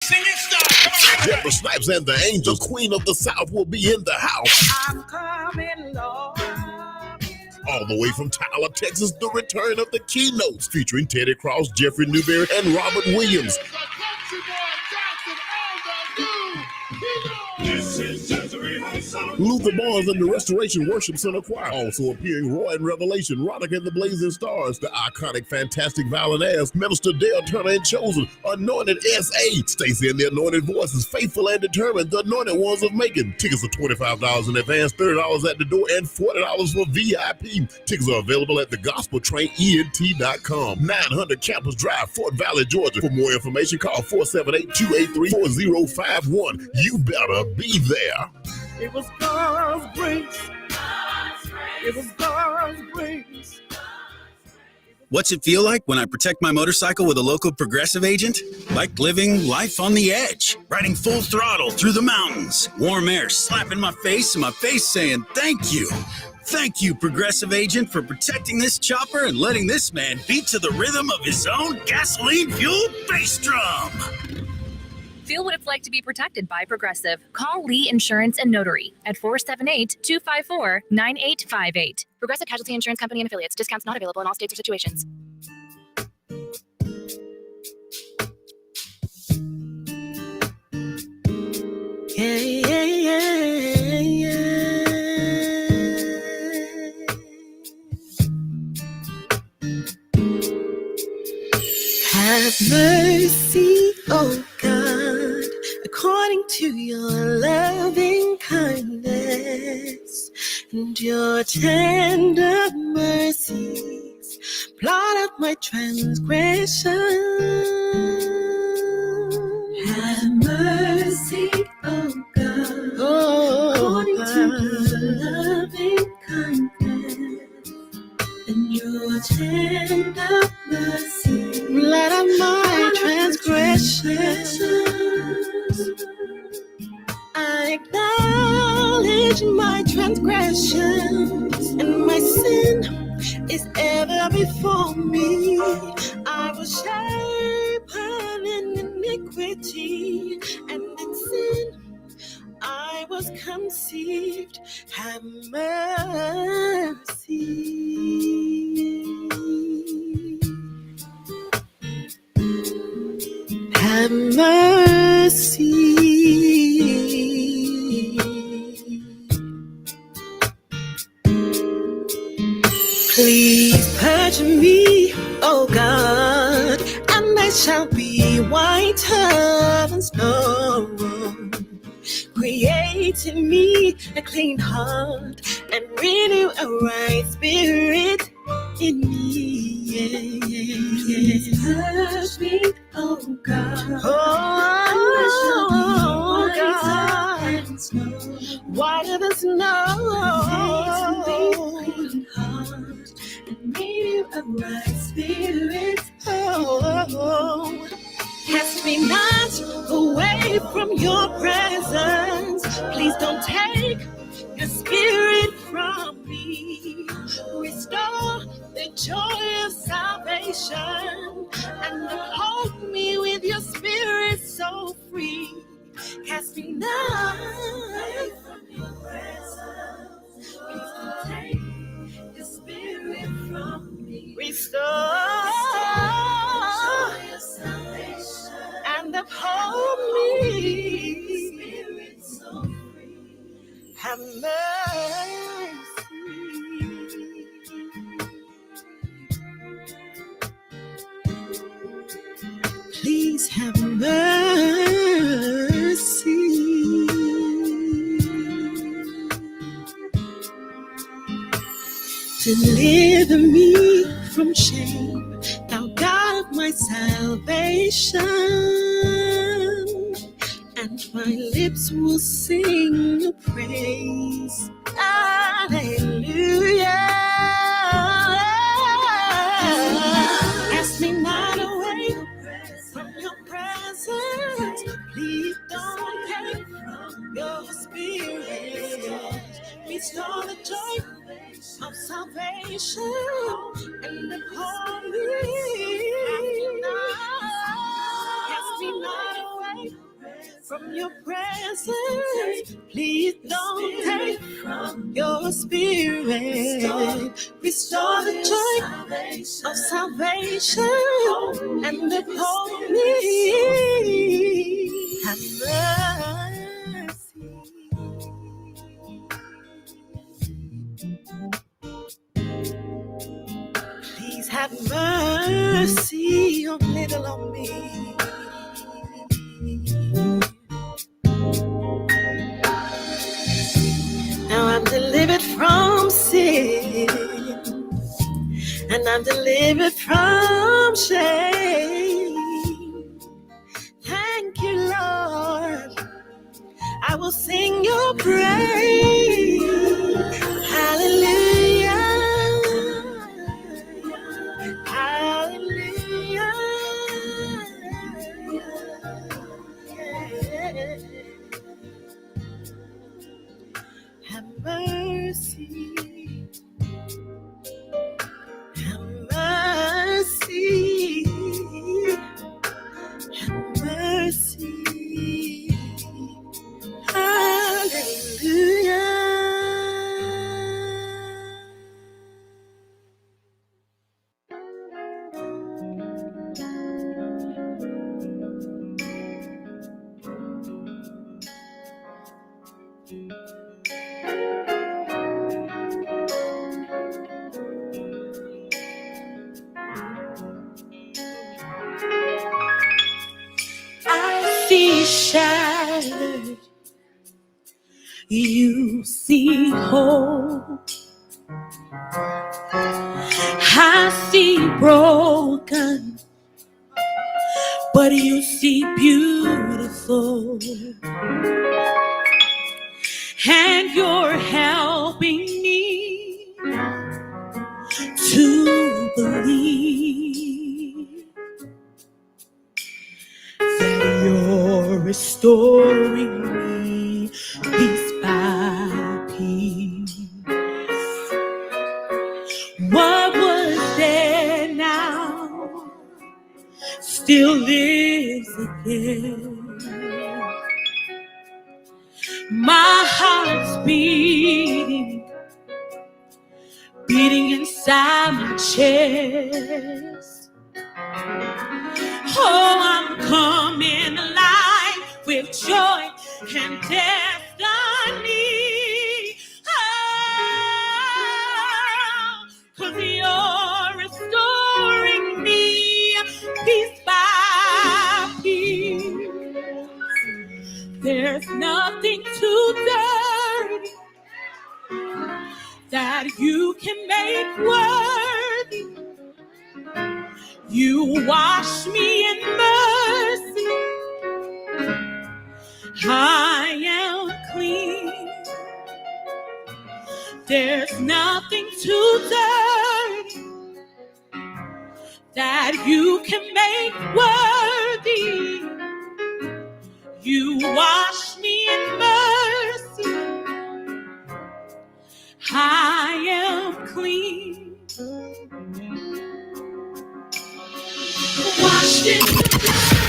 singing star. Deborah Snipes and the Angels, Queen of the South, will be in the house. I'm coming, Lord. All the way from Tyler, Texas, the return of the Keynotes, featuring Teddy Cross, Jeffrey Newberry, and Robert Williams. Luther Barnes and the Restoration Worship Center Choir. Also appearing Roy and Revelation, Roderick and the Blazing Stars, the iconic Fantastic Violinaires, Minister Dale Turner and Chosen, Anointed S.A., Stacy and the Anointed Voices, Faithful and Determined, the Anointed Ones of Macon. Tickets are $25 in advance, $30 at the door, and $40 for VIP. Tickets are available at thegospeltrainent.com. 900 Campus Drive, Fort Valley, Georgia. For more information, call 478-283-4051. You better be there. It was God's grace. It was God's grace. What's it feel like when I protect my motorcycle with a local Progressive agent? Like living life on the edge, riding full throttle through the mountains, warm air slapping my face and my face saying thank you. Thank you, Progressive agent, for protecting this chopper and letting this man beat to the rhythm of his own gasoline-fueled bass drum. Feel what it's like to be protected by Progressive. Call Lee Insurance and Notary at 478-254-9858. Progressive Casualty Insurance Company and Affiliates. Discounts not available in all states or situations. Have mercy, oh God, according to your loving kindness and your tender mercies, blot out my transgression. Have mercy, oh God, according to your loving kindness and your tender mercy, blot out my transgressions. I acknowledge my transgressions, and my sin is ever before me. I was shapen in iniquity, and in sin I was conceived. Have mercy. Have mercy. Please purge me, oh God, and I shall be whiter than snow. Create in me a clean heart and renew a right spirit in me. Please purge me, oh God, whiter than snow. Create in me a clean heart and renew a right spirit. Cast me not away from your presence. Please don't take your spirit from me. Restore the joy of salvation and uphold me with your spirit so free. Cast me not away from your presence. Please don't take your spirit from me. Restore your salvation and uphold me. Spirit so free. Have mercy. Please have mercy. Deliver me from shame, thou God of my salvation, and my lips will sing your praise. Hallelujah. Cast me not away from your presence. Please don't take your spirit. Restore the joy of salvation and uphold me. Cast me not away from your presence. Please don't take from your spirit. Restore the joy of salvation and uphold me. Have mercy. Please have mercy on little on me. Now I'm delivered from sin, and I'm delivered from shame. Thank you, Lord. I will sing your praise. Hallelujah. Hallelujah. Have mercy. Have mercy. Have mercy. Hallelujah. I see shattered, you see whole. I see broken, but you see beautiful. And you're helping me to believe that you're restoring me piece by piece. What was dead now still lives again. My heart's beating inside my chest. Oh, I'm coming alive with joy and destiny. Oh, 'cause you're restoring me piece by piece. There's nothing too dirty that you can make worthy. You wash me in mercy. I am clean. There's nothing too dirty that you can make worthy. You wash me in mercy. I am clean. Washed in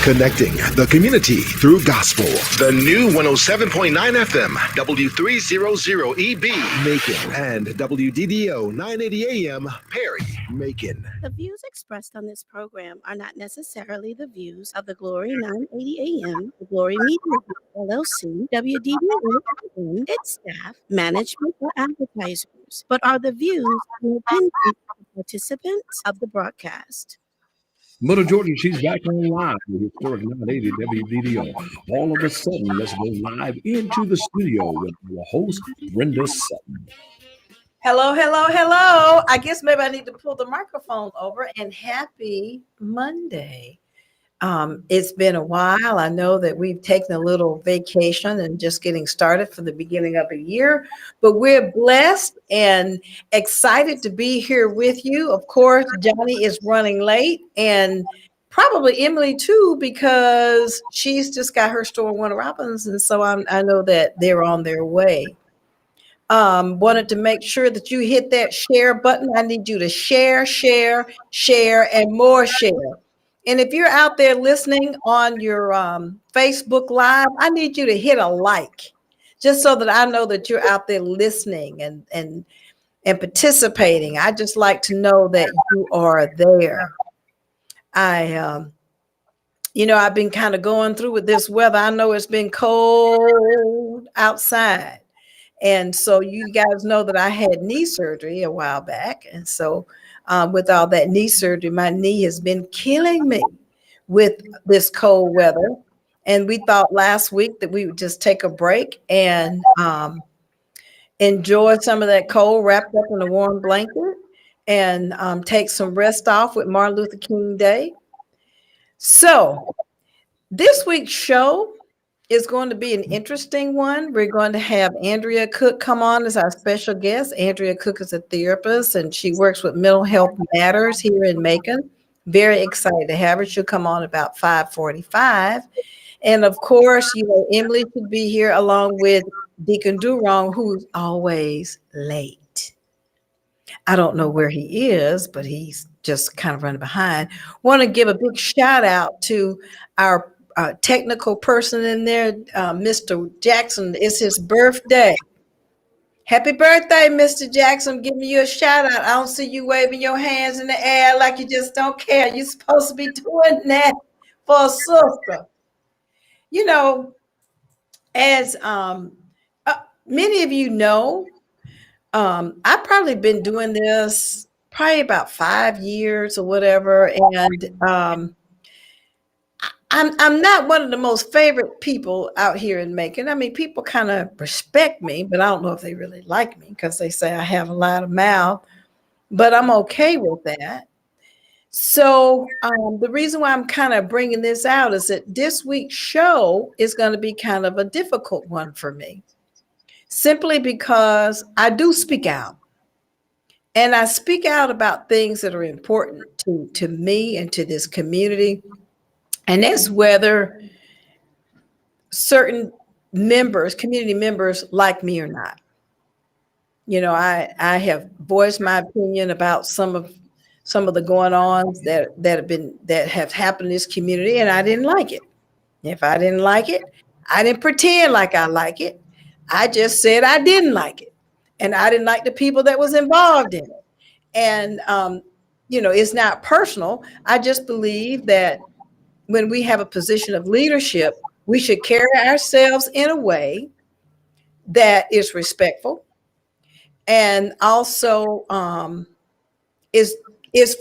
Connecting the community through gospel. The new 107.9 FM, W300EB, Macon, and WDDO 980 AM, Perry, Macon. The views expressed on this program are not necessarily the views of the Glory 980 AM, the Glory Media Group, LLC, WDDO, its staff, management, or advertisers, but are the views and opinions of the participants of the broadcast. Mother Jordan, she's back on live with Historic 980 WDDO. All of a sudden, let's go live into the studio with our host, Brenda Sutton. Hello, hello, hello. I guess maybe I need to pull the microphone over, and happy Monday. It's been a while. I know that we've taken a little vacation and just getting started for the beginning of a year, but we're blessed and excited to be here with you. Of course, Johnny is running late, and probably Emily too, because she's just got her store in Warner Robins, and so I know that they're on their way. Wanted to make sure that you hit that share button. I need you to share, and more share. And if you're out there listening on your Facebook Live, I need you to hit a like, just so that I know that you're out there listening and participating. I just like to know that you are there. I've been kind of going through with this weather. I know it's been cold outside. And so you guys know that I had knee surgery a while back. And so with all that knee surgery, my knee has been killing me with this cold weather. And we thought last week that we would just take a break and enjoy some of that cold wrapped up in a warm blanket and take some rest off with Martin Luther King Day. So this week's show is going to be an interesting one. We're going to have Andrea Cook come on as our special guest. Andrea Cook is a therapist and she works with Mental Health Matters here in Macon. Very excited to have her. She'll come on about 5:45. And of course, Emily should be here along with Deacon Durong, who's always late. I don't know where he is, but he's just kind of running behind. Want to give a big shout out to our technical person in there, Mr. Jackson. It's his birthday. Happy birthday, Mr. Jackson. I'm giving you a shout out. I don't see you waving your hands in the air like you just don't care. You're supposed to be doing that for a sister. As many of you know, I've probably been doing this probably about 5 years or whatever. And I'm not one of the most favorite people out here in Macon. I mean, people kind of respect me, but I don't know if they really like me because they say I have a lot of mouth, but I'm okay with that. So the reason why I'm kind of bringing this out is that this week's show is going to be kind of a difficult one for me, simply because I do speak out. And I speak out about things that are important to me and to this community. And that's whether certain members, community members, like me or not. I have voiced my opinion about some of the going-ons that have happened in this community, and I didn't like it. If I didn't like it, I didn't pretend like I like it. I just said I didn't like it, and I didn't like the people that was involved in it. And it's not personal. I just believe that when we have a position of leadership, we should carry ourselves in a way that is respectful and also is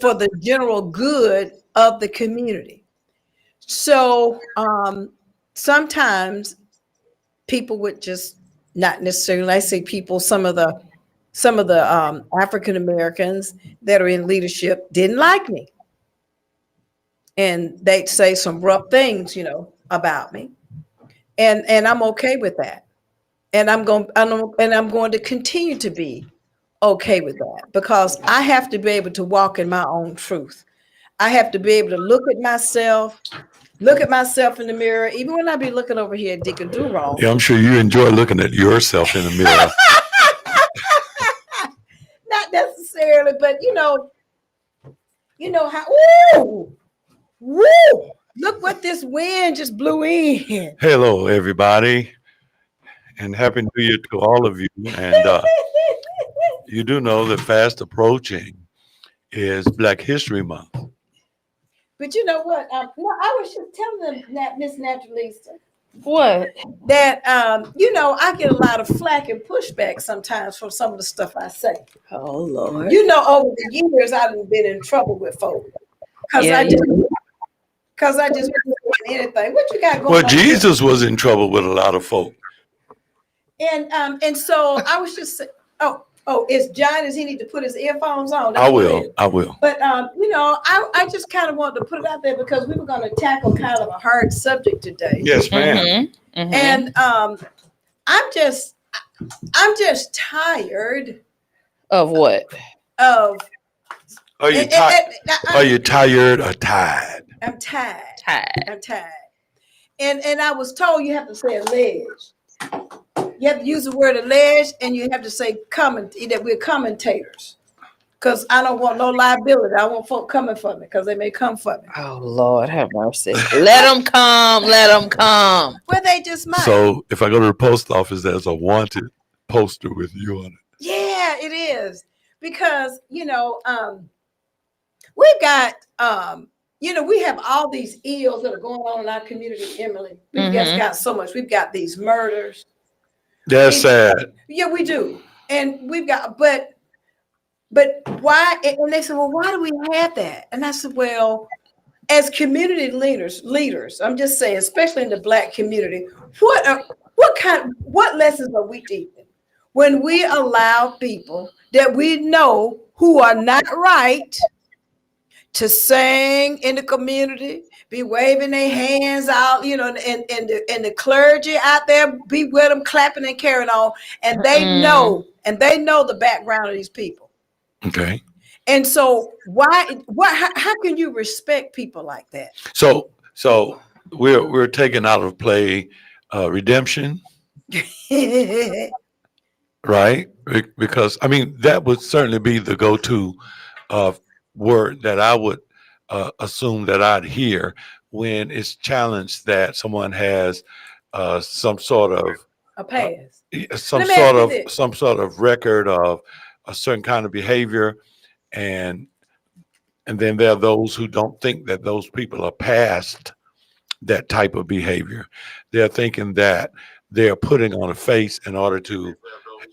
for the general good of the community. So sometimes people would just not necessarily, I say people, some of the African Americans that are in leadership didn't like me. And they'd say some rough things, about me. And I'm okay with that. And I'm going to continue to be okay with that, because I have to be able to walk in my own truth. I have to be able to look at myself in the mirror, even when I be looking over here at Deacon Durong. Yeah, I'm sure you enjoy looking at yourself in the mirror. Not necessarily, but you know how, woo, look what this wind just blew in. Hello, everybody, and Happy New Year to all of you. And you do know that fast approaching is Black History Month. But you know what? I was just telling them that, Miss Naturalista. What? That, I get a lot of flack and pushback sometimes from some of the stuff I say. Oh, Lord. Over the years, I've been in trouble with folks. Because I just wasn't doing anything. What you got going on? Well, Jesus was in trouble with a lot of folk. And so I was just saying, is John, does he need to put his earphones on? I will. But, I just kind of wanted to put it out there because we were going to tackle kind of a hard subject today. Yes, ma'am. Mm-hmm. Mm-hmm. And I'm just tired. Of what? Are you tired or tired? I'm tired. Tired. And I was told you have to say alleged. You have to use the word alleged, and you have to say that we're commentators. because I don't want no liability. I want folk coming for me because they may come for me. Oh Lord, have mercy. Let them come. Let them come. Well, they just might. So if I go to the post office, there's a wanted poster with you on it. Yeah, it is. Because, we've got, we have all these ills that are going on in our community, Emily. We've just got so much. We've got these murders. That's sad. Yeah, we do. And we've got, but why? And they said, well, why do we have that? And I said, well, as community leaders, I'm just saying, especially in the Black community, what lessons are we teaching when we allow people that we know who are not right to sing in the community, be waving their hands out, and the clergy out there be with them clapping and carrying on, and they know the background of these people. Okay. And so how can you respect people like that? So we're taking out of play redemption, right? Because I mean that would certainly be the go-to word that I would assume that I'd hear when it's challenged that someone has some sort of a past, some sort of record of a certain kind of behavior, and then there are those who don't think that those people are past that type of behavior. They're thinking that they're putting on a face in order to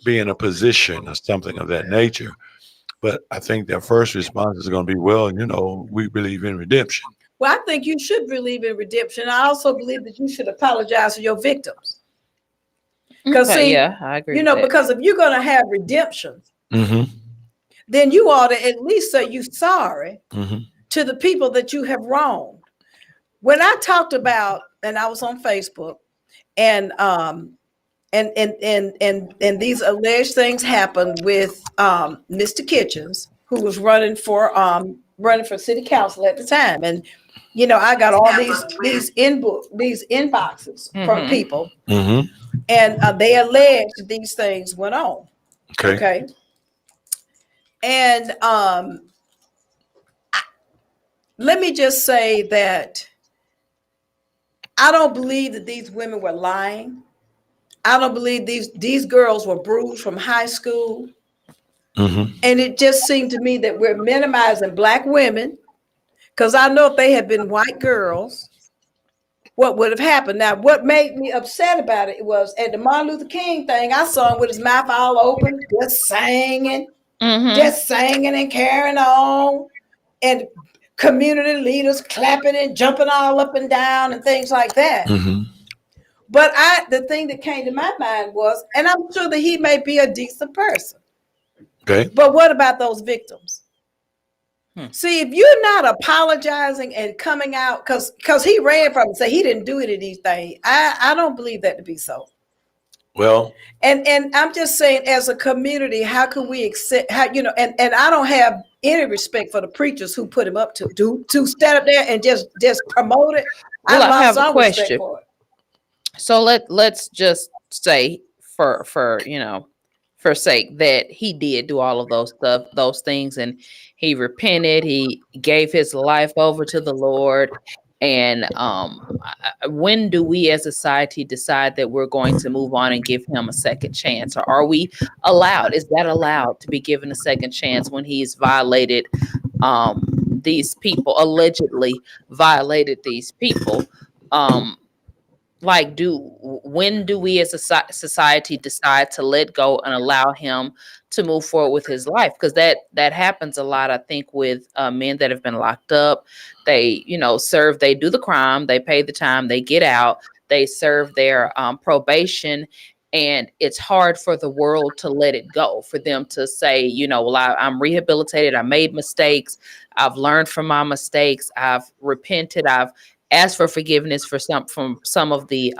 be in a position or something of that nature. But I think their first response is going to be, well, we believe in redemption. Well, I think you should believe in redemption. I also believe that you should apologize to your victims. Because I agree. Because if you're going to have redemption, then you ought to at least say you're sorry to the people that you have wronged. When I talked about, and I was on Facebook, and these alleged things happened with Mr. Kitchens, who was running for city council at the time, and I got all these inboxes from people, and they alleged these things went on. Okay. And let me just say that I don't believe that these women were lying. I don't believe these girls were bruised from high school. And it just seemed to me that we're minimizing Black women, because I know if they had been white girls, what would have happened? Now, what made me upset about it was at the Martin Luther King thing, I saw him with his mouth all open, just singing and carrying on, and community leaders clapping and jumping all up and down and things like that. But the thing that came to my mind was, and I'm sure that he may be a decent person. Okay. But what about those victims? See, if you're not apologizing and coming out, because he ran from and said he didn't do any of these things, I don't believe that to be so. Well, and I'm just saying, as a community, how can we accept and I don't have any respect for the preachers who put him up to stand up there and just promote it. Well, I have a respect question. For it. So let's just say for sake that he did do all of those things, and he repented, he gave his life over to the Lord. And when do we as a society decide that we're going to move on and give him a second chance? Or are we allowed? Is that allowed to be given a second chance when he's violated these people, allegedly violated these people? When do we as a society decide to let go and allow him to move forward with his life? Because that happens a lot, I think, with men that have been locked up. They, serve, they do the crime, they pay the time, they get out, they serve their probation. And it's hard for the world to let it go, for them to say, I'm rehabilitated, I made mistakes, I've learned from my mistakes, I've repented, I've asked for forgiveness from some of the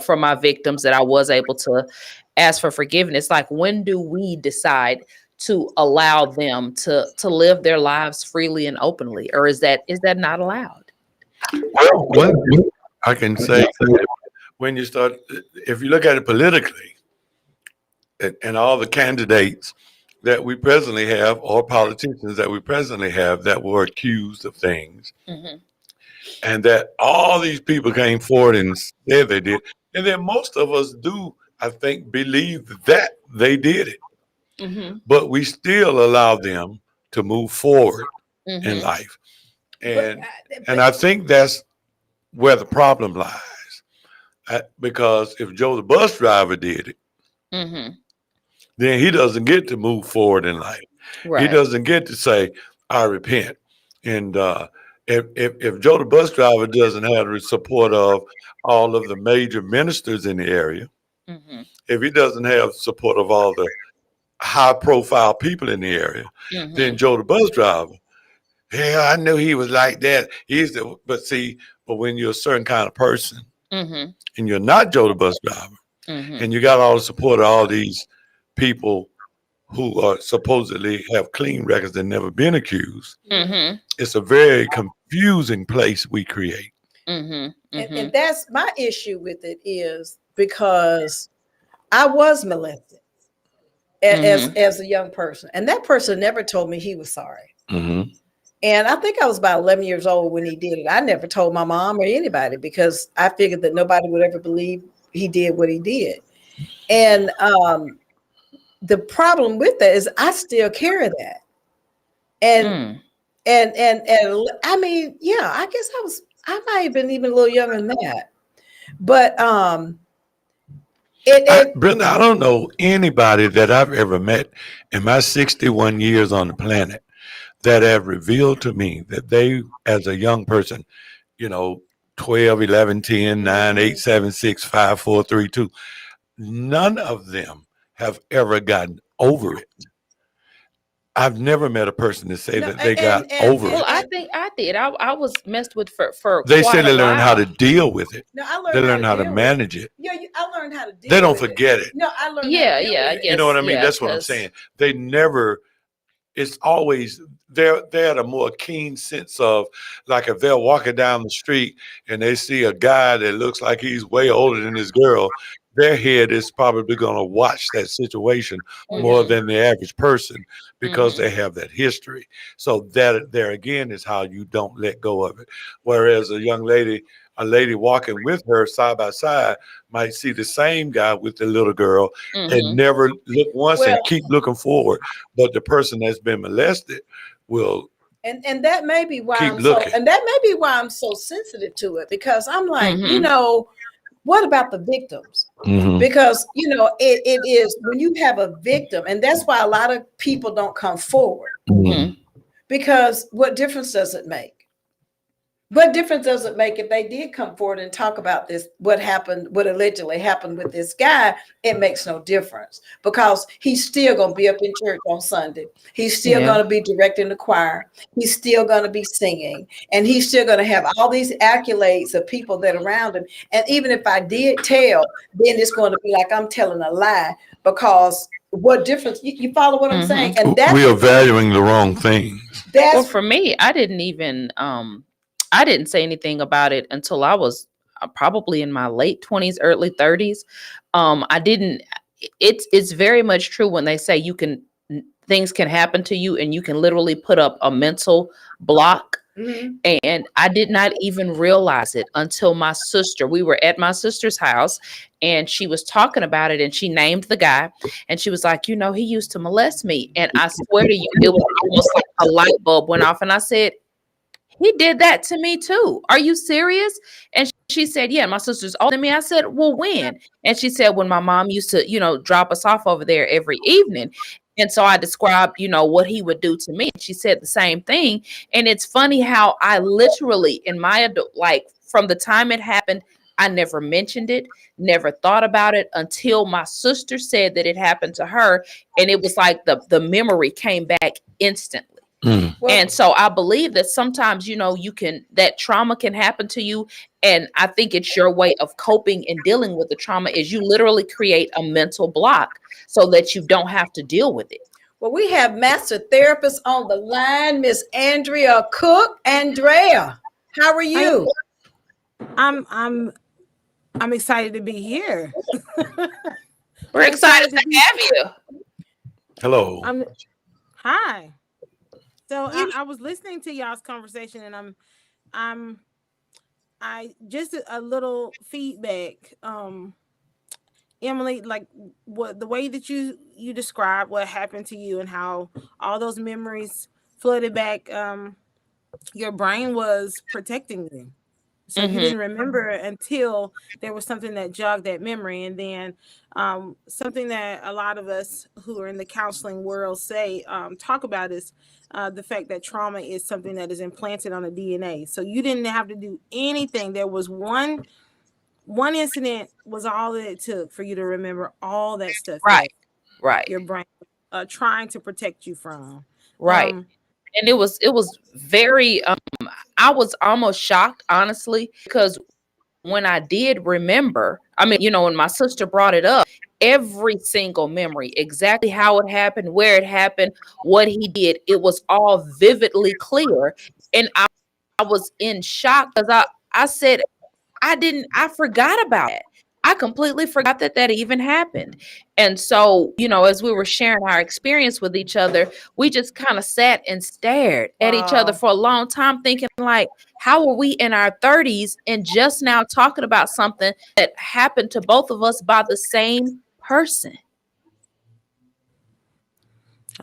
from my victims that I was able to ask for forgiveness. Like, when do we decide to allow them to live their lives freely and openly, or is that not allowed? Well, what I can say, when you start, if you look at it politically, and all the candidates that we presently have, or politicians that we presently have, that were accused of things, and that all these people came forward and said they did, and then most of us do, I think, believe that they did it, but we still allow them to move forward in life, and I think that's where the problem lies, because if Joe the bus driver did it, then he doesn't get to move forward in life. Right. He doesn't get to say, I repent. And if Joe the bus driver doesn't have the support of all of the major ministers in the area, if he doesn't have support of all the high profile people in the area, then Joe the bus driver, yeah, I knew he was like that. But when you're a certain kind of person and you're not Joe the bus driver, and you got all the support of all these people who are supposedly have clean records and never been accused, it's a very confusing place we create. And that's my issue with it, is because I was molested as a young person, and that person never told me he was sorry. And I think I was about 11 years old when he did it. I never told my mom or anybody because I figured that nobody would ever believe he did what he did. And the problem with that is I still carry that. And I mean, yeah, I guess I might have been even a little younger than that. But Brenda, I don't know anybody that I've ever met in my 61 years on the planet that have revealed to me that they, as a young person, 12, 11, 10, 9, 8, 7, 6, 5, 4, 3, 2, none of them have ever gotten over it. I've never met a person to say that they got over it. Well, I think I did. I was messed with for they quite say they a learn while. how to deal with it. No, I learned they learn how to manage it. Yeah, I learned how to deal with it. They don't forget it. No, I learned Yeah, how to deal yeah, with I it. guess. You know what I mean? Yeah, That's what I'm saying. They never, it's always, they're at a more keen sense of, like, if they're walking down the street and they see a guy that looks like he's way older than this girl, their head is probably going to watch that situation more than the average person because they have that history. So that there again is how you don't let go of it. Whereas a lady walking with her side by side might see the same guy with the little girl and never look once and keep looking forward. But the person that's been molested will and that may be why I'm so sensitive to it, because I'm like, what about the victims? Because it is when you have a victim, and that's why a lot of people don't come forward. Because what difference does it make? What difference does it make if they did come forward and talk about this, what allegedly happened with this guy? It makes no difference, because he's still going to be up in church on Sunday. He's still going to be directing the choir. He's still going to be singing, and he's still going to have all these accolades of people that are around him. And even if I did tell, then it's going to be like I'm telling a lie, because what difference? You follow what I'm saying? And that's, we are valuing the wrong things. Well, for me, I didn't even I didn't say anything about it until I was probably in my late 20s, early 30s. I didn't. It's very much true when they say things can happen to you and you can literally put up a mental block. And I did not even realize it until my sister. We were at my sister's house and she was talking about it, and she named the guy, and she was like, he used to molest me. And I swear to you, it was almost like a light bulb went off, and I said, he did that to me too. Are you serious? And she said, yeah, my sister's older than me. I said, well, when? And she said, when my mom used to, drop us off over there every evening. And so I described, what he would do to me. She said the same thing. And it's funny how I literally, in my adult, from the time it happened, I never mentioned it, never thought about it until my sister said that it happened to her. And it was like the memory came back instantly. And so I believe that sometimes, that trauma can happen to you. And I think it's your way of coping and dealing with the trauma is you literally create a mental block so that you don't have to deal with it. Well, we have master therapist on the line, Miss Andrea Cook. Andrea, how are you? I'm excited to be here. We're excited to have you. Hello. Hi. So I was listening to y'all's conversation, and I just a little feedback. Emily, like what the way that you described what happened to you and how all those memories flooded back, your brain was protecting you. So you didn't remember until there was something that jogged that memory. And then something that a lot of us who are in the counseling world talk about is the fact that trauma is something that is implanted on the DNA. So you didn't have to do anything. There was one incident was all that it took for you to remember all that stuff. Right. Your brain trying to protect you from. Right. And it was very I was almost shocked, honestly, because when I did remember, I mean, when my sister brought it up, every single memory, exactly how it happened, where it happened, what he did, it was all vividly clear. And I was in shock because I said, I forgot about it. I completely forgot that even happened. And so, as we were sharing our experience with each other, we just kind of sat and stared at each other for a long time, thinking like, how are we in our 30s and just now talking about something that happened to both of us by the same person?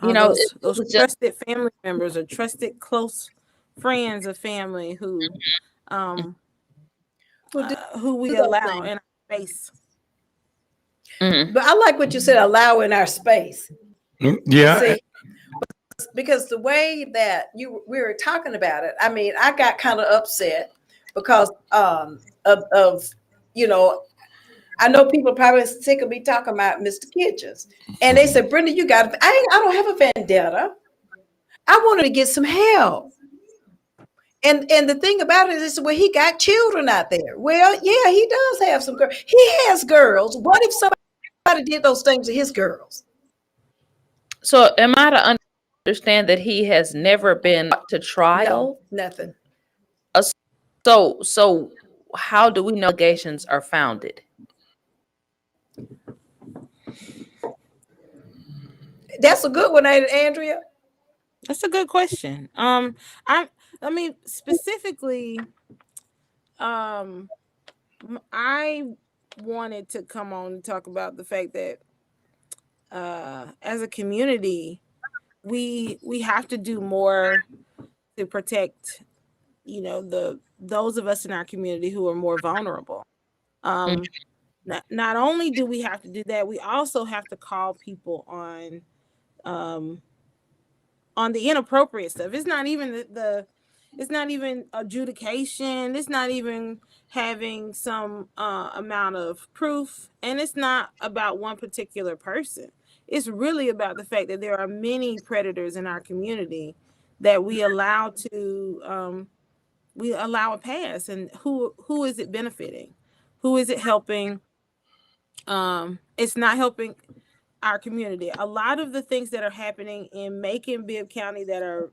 Those trusted family members or trusted close friends of family who we allow in our space. But I like what you said, allow in our space. Yeah. See, because the way that we were talking about it, I mean, I got kind of upset because of I know people probably sick of me talking about Mr. Kitchens. And they said, Brenda, I don't have a vendetta. I wanted to get some help. And the thing about it is, well, he got children out there. Well, yeah, he does have some girls. He has girls. What if somebody did those things to his girls? So am I to understand that he has never been to trial? No, nothing. So how do we know allegations are founded? That's a good one, ain't it, Andrea? That's a good question. I mean, specifically, I wanted to come on and talk about the fact that as a community, we have to do more to protect, those of us in our community who are more vulnerable. Not only do we have to do that, we also have to call people on the inappropriate stuff. It's not even it's not even adjudication. It's not even having some amount of proof. And it's not about one particular person. It's really about the fact that there are many predators in our community that we allow a pass. And who is it benefiting? Who is it helping? It's not helping our community. A lot of the things that are happening in Macon-Bibb County that are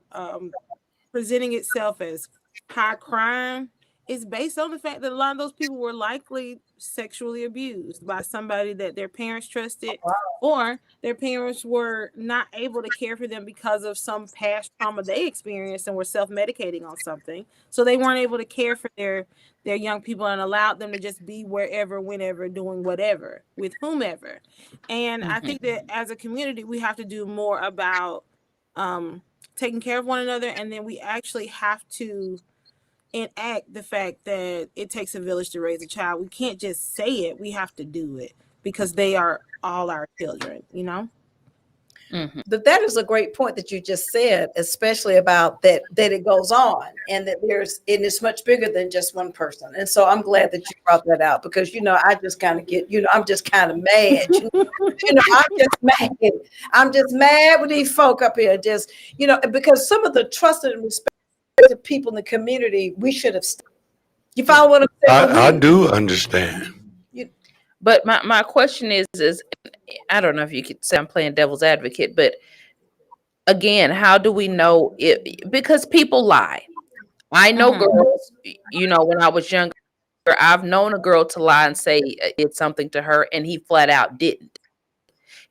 presenting itself as high crime is based on the fact that a lot of those people were likely sexually abused by somebody that their parents trusted, or their parents were not able to care for them because of some past trauma they experienced and were self-medicating on something. So they weren't able to care for their young people and allowed them to just be wherever, whenever, doing whatever with whomever. And I think that as a community, we have to do more about taking care of one another. And then we actually have to enact the fact that it takes a village to raise a child. We can't just say it. We have to do it because they are all our children, But that is a great point that you just said, especially about that it goes on and that it's much bigger than just one person. And so I'm glad that you brought that out because, I just kind of get, I'm just kind of mad. I'm just mad with these folk up here. Just, because some of the trusted and respected people in the community, we should have. You follow what I'm saying? I do understand. But my question is I don't know if you could say I'm playing devil's advocate, but again, how do we know it? Because people lie. I know girls, when I was younger, I've known a girl to lie and say it's something to her and he flat out didn't.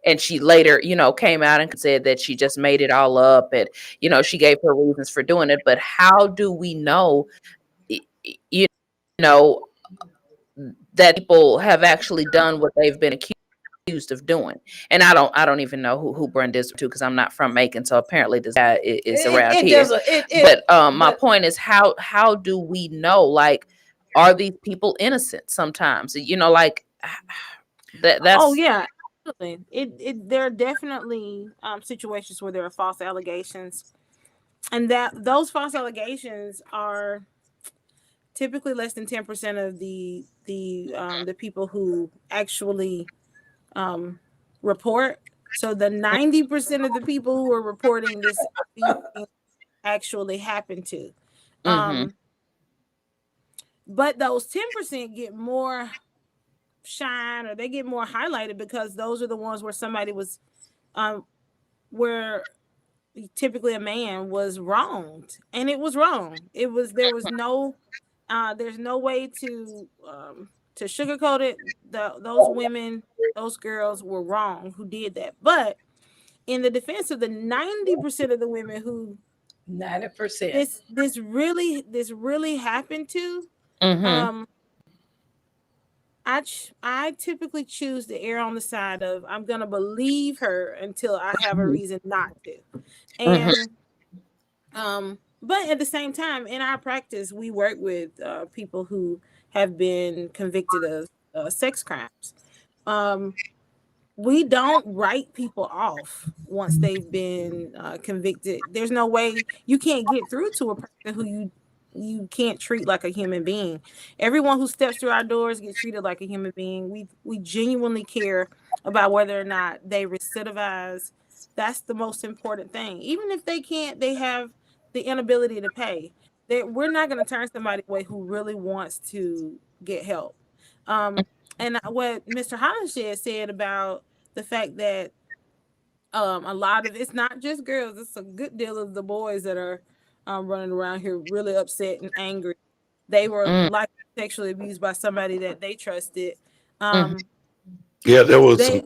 and she later, came out and said that she just made it all up, and she gave her reasons for doing it. But how do we know, you know, that people have actually done what they've been accused of doing? And I don't even know who Brenda is, too, because I'm not from Macon, so apparently this guy is around here. But my point is, how do we know? Like, are these people innocent sometimes? Like that's. Oh yeah, absolutely. There are definitely situations where there are false allegations, and that those false allegations are typically less than 10% of the people who actually report. So the 90% of the people who are reporting this actually happen to. But those 10% get more shine, or they get more highlighted, because those are the ones where somebody was where typically a man was wronged, and it was wrong. There's no way to sugarcoat it. Those women, those girls were wrong who did that. But in the defense of the 90% of the women who 90% this really happened to, I typically choose to err on the side of, I'm gonna believe her until I have a reason not to. And but at the same time, in our practice, we work with people who have been convicted of sex crimes. We don't write people off once they've been convicted. There's no way you can't get through to a person who you can't treat like a human being. Everyone who steps through our doors gets treated like a human being. We genuinely care about whether or not they recidivize. That's the most important thing. Even if they have the inability to pay. We're not going to turn somebody away who really wants to get help. And what Mr. Holingshed said about the fact that a lot of it's not just girls, it's a good deal of the boys that are running around here really upset and angry. They were likely sexually abused by somebody that they trusted. Yeah, there was some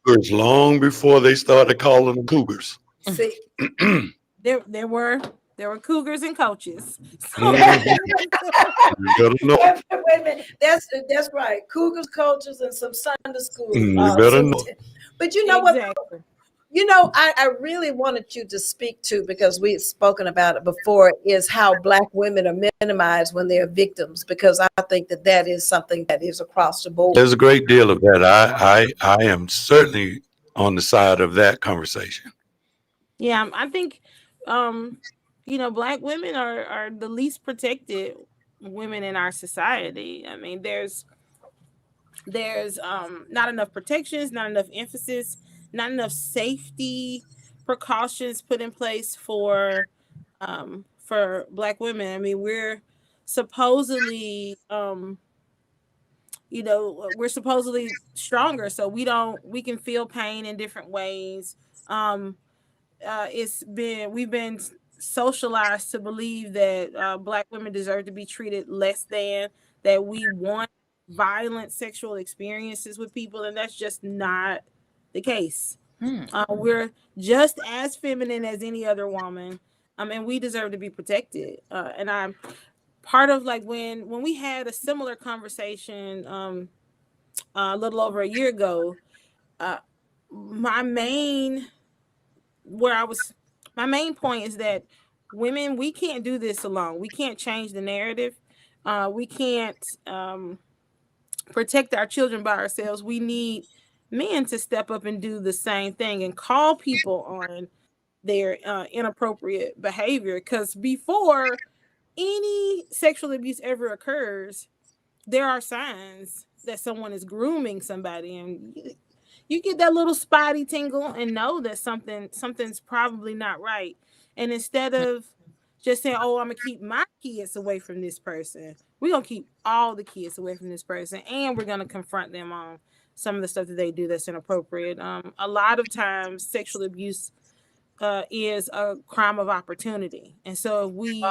cougars long before they started calling them cougars. See, there were cougars and coaches. So wait a minute. That's right. Cougars, coaches, and some Sunday school. You better know. But you know what? I really wanted you to speak to, because we've spoken about it before, is how Black women are minimized when they're victims, because I think that is something that is across the board. There's a great deal of that. I am certainly on the side of that conversation. Yeah, I think Black women are the least protected women in our society. I mean, there's not enough protections, not enough emphasis, not enough safety precautions put in place for Black women. I mean, we're supposedly we're supposedly stronger, so we can feel pain in different ways. We've been socialized to believe that Black women deserve to be treated less than, that we want violent sexual experiences with people, and that's just not the case. We're just as feminine as any other woman, and we deserve to be protected. And I'm part of, like, when we had a similar conversation a little over a year ago. My main point is that women, we can't do this alone. We can't change the narrative. We can't protect our children by ourselves. We need men to step up and do the same thing and call people on their inappropriate behavior. Because before any sexual abuse ever occurs, there are signs that someone is grooming somebody, and you get that little spotty tingle and know that something's probably not right. And instead of just saying, "Oh, I'm gonna keep my kids away from this person," we're gonna keep all the kids away from this person, and we're gonna confront them on some of the stuff that they do that's inappropriate. A lot of times, sexual abuse is a crime of opportunity, and so if we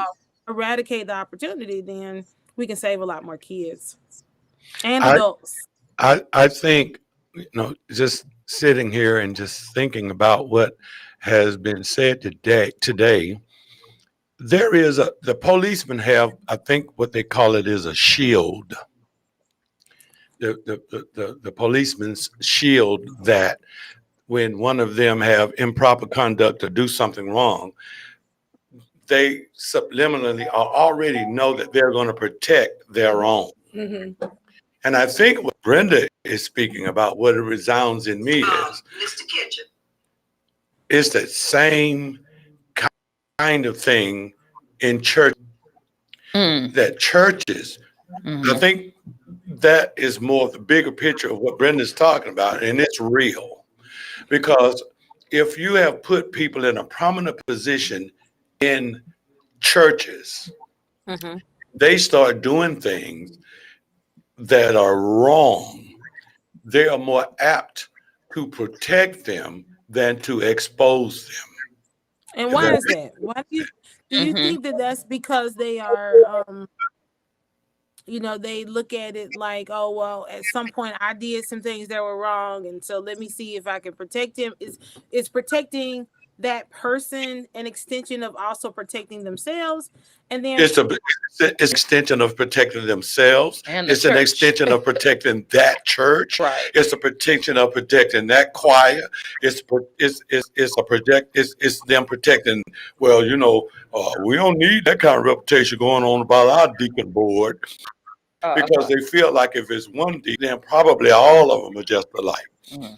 eradicate the opportunity, then we can save a lot more kids and adults. I think, just sitting here and just thinking about what has been said today, there is the policemen have, I think what they call it is a shield. The policeman's shield, that when one of them have improper conduct or do something wrong, they subliminally already know that they're going to protect their own. Mm-hmm. And I think what Brenda is speaking about, what it resounds in me is, Mr. Kitchen. it's that same kind of thing in church. That churches, I think that is more of the bigger picture of what Brenda's talking about, and it's real. Because if you have put people in a prominent position in churches, they start doing things that are wrong. They are more apt to protect them than to expose them. And why is that? Why do you think that that's because they are, they look at it like, oh, well, at some point I did some things that were wrong, and so let me see if I can protect him. Is protecting that person an extension of also protecting themselves? And then it's an extension of protecting themselves. It's an extension of protecting that church. Right. It's a protection of protecting that choir. It's them protecting. Well, we don't need that kind of reputation going on about our deacon board, because they feel like if it's one deacon, then probably all of them are just alike.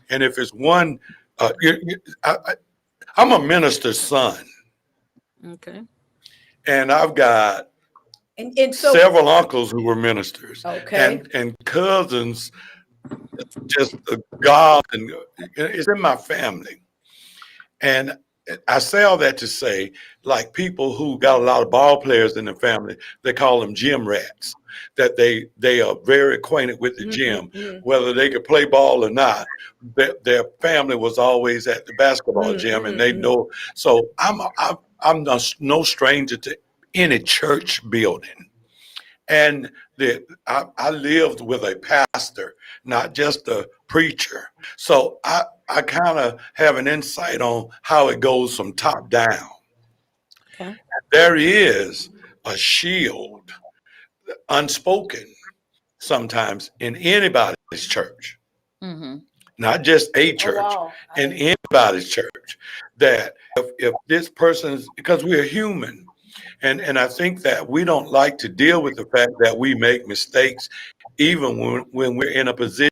And if it's one, I'm a minister's son. Okay. And I've got so several uncles who were ministers. Okay. And cousins, just God, and it's in my family. And I say all that to say, like people who got a lot of ball players in the family, they call them gym rats, that they are very acquainted with the gym, whether they could play ball or not. Their family was always at the basketball gym, and they know. So I'm no stranger to any church building. And I lived with a pastor, not just a preacher. So I kind of have an insight on how it goes from top down. Okay. There is a shield, unspoken sometimes, in anybody's church. Not just a church, in anybody's church, that if this person's, because we're human, and I think that we don't like to deal with the fact that we make mistakes, even when we're in a position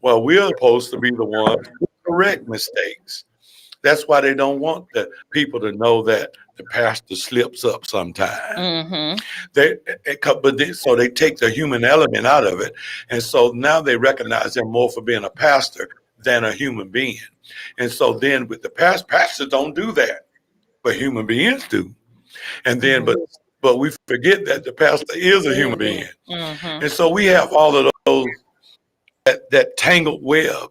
where we're supposed to be the ones who correct mistakes. That's why they don't want the people to know that the pastor slips up sometimes. So they take the human element out of it. And so now they recognize him more for being a pastor than a human being. And so then with the pastors don't do that, but human beings do. And then, but we forget that the pastor is a human being. And so we have all of those, that tangled web,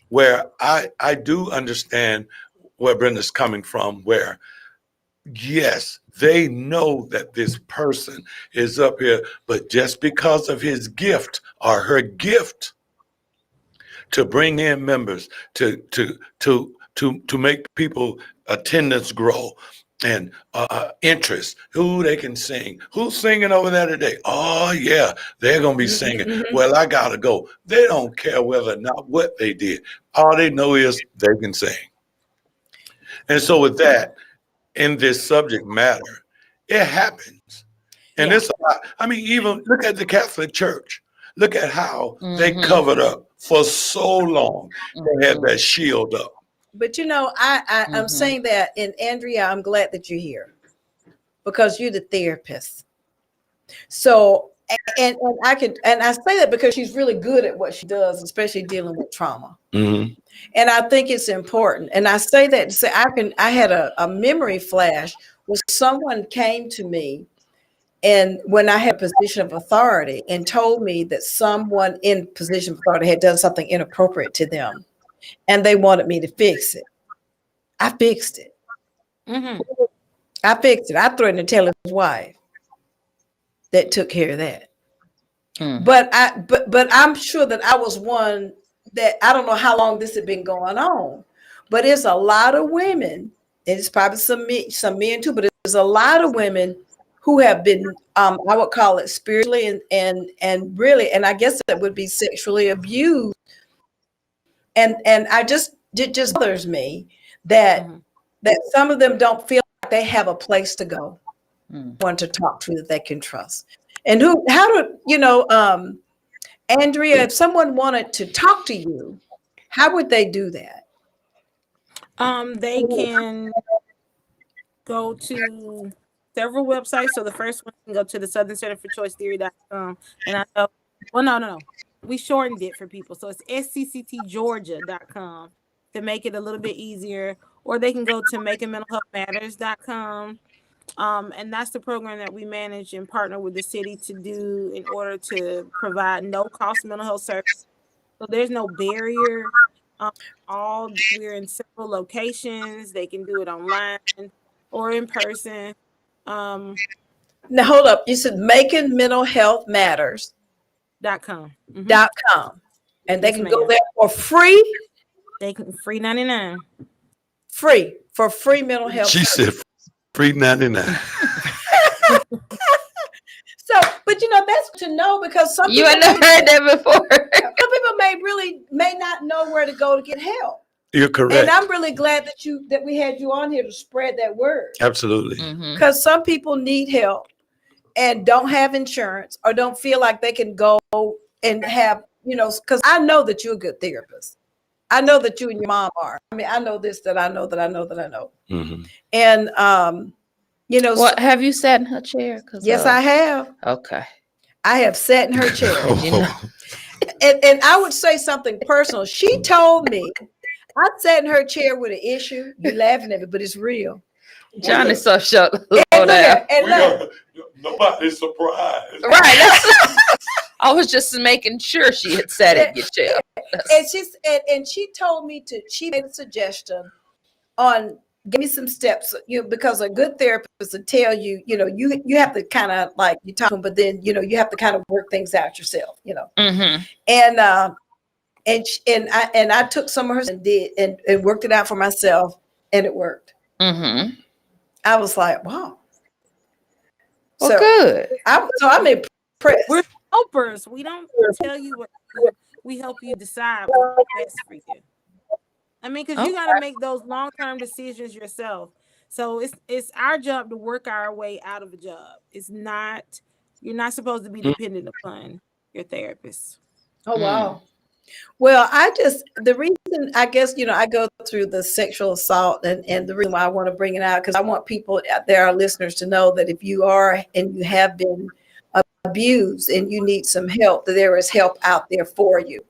where I do understand where Brenda's coming from, where, yes, they know that this person is up here, but just because of his gift or her gift to bring in members, to make people attendance grow, and interest, who they can sing. Who's singing over there today? Oh, yeah, they're going to be singing. Well, I got to go. They don't care whether or not what they did. All they know is they can sing. And so with that, in this subject matter, it happens. And it's a lot. I mean, even look at the Catholic Church. Look at how they covered up for so long. They had that shield up. But I'm saying that, and Andrea, I'm glad that you're here, because you're the therapist. So, and I say that because she's really good at what she does, especially dealing with trauma. And I think it's important. And I say that to say I had a memory flash where someone came to me, and when I had a position of authority, and told me that someone in position of authority had done something inappropriate to them, and they wanted me to fix it. I fixed it. I fixed it. I threatened to tell his wife. That took care of that. But I'm sure that I was one that I don't know how long this had been going on, but it's a lot of women, and it's probably some men too, but there's a lot of women who have been, I would call it spiritually and really, and I guess that would be sexually abused. And it just bothers me that some of them don't feel like they have a place to go, one to talk to that they can trust. And Andrea, if someone wanted to talk to you, how would they do that? They can go to several websites. So the first one, you can go to the Southern Center for Choice Theory.com. And I know, well, no. We shortened it for people. So it's scctgeorgia.com to make it a little bit easier. Or they can go to makingmentalhealthmatters.com. And that's the program that we manage and partner with the city to do in order to provide no-cost mental health service. So there's no barrier. We're in several locations. They can do it online or in person. Now hold up. You said makingmentalhealthmatters.com. And they can go there for free. They can free 99. Free for free mental health. She said free 99. So, but that's to know, because some you people ain't never heard that before. Some people may not know where to go to get help. You're correct. And I'm really glad that we had you on here to spread that word. Absolutely. Because some people need help and don't have insurance or don't feel like they can go and have, because I know that you're a good therapist. I know that you and your mom are. I mean, I know this, that I know. And, what, have you sat in her chair? Yes, I have. Okay. I have sat in her chair. And I would say something personal. She told me, I sat in her chair with an issue. You're laughing at me, but it's real. John is so shut. Nobody's surprised. Right. I was just making sure she had sat in your chair. And she told me she made a suggestion on give me some steps, because a good therapist will tell you, you have to kind of like you talk, but then, you have to kind of work things out yourself, And I took some of hers and did and worked it out for myself, and it worked. I was like, wow. Well, so good. I'm impressed. We're helpers. We don't tell you what we help you decide what's best for you. I mean, because you got to make those long-term decisions yourself. So it's our job to work our way out of a job. You're not supposed to be dependent upon your therapist. Oh, wow. Well, the reason, I guess, I go through the sexual assault and the reason why I want to bring it out, because I want people out there, our listeners, to know that if you are and you have been abused and you need some help, that there is help out there for you.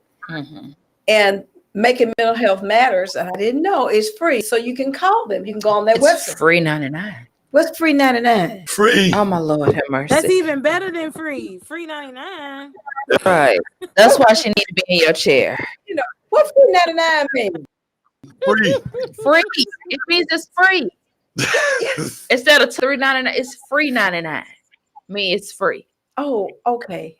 And Making Mental Health Matters, and I didn't know, is free. So you can call them. You can go on their website. Free 99. What's free 99? Free. Oh, my Lord, have mercy. That's even better than free. Free 99. Right. That's why she needs to be in your chair. What free 99 mean? Free. Free. It means it's free. Instead of $3.99, it's free 99. I mean, it's free. Oh, okay.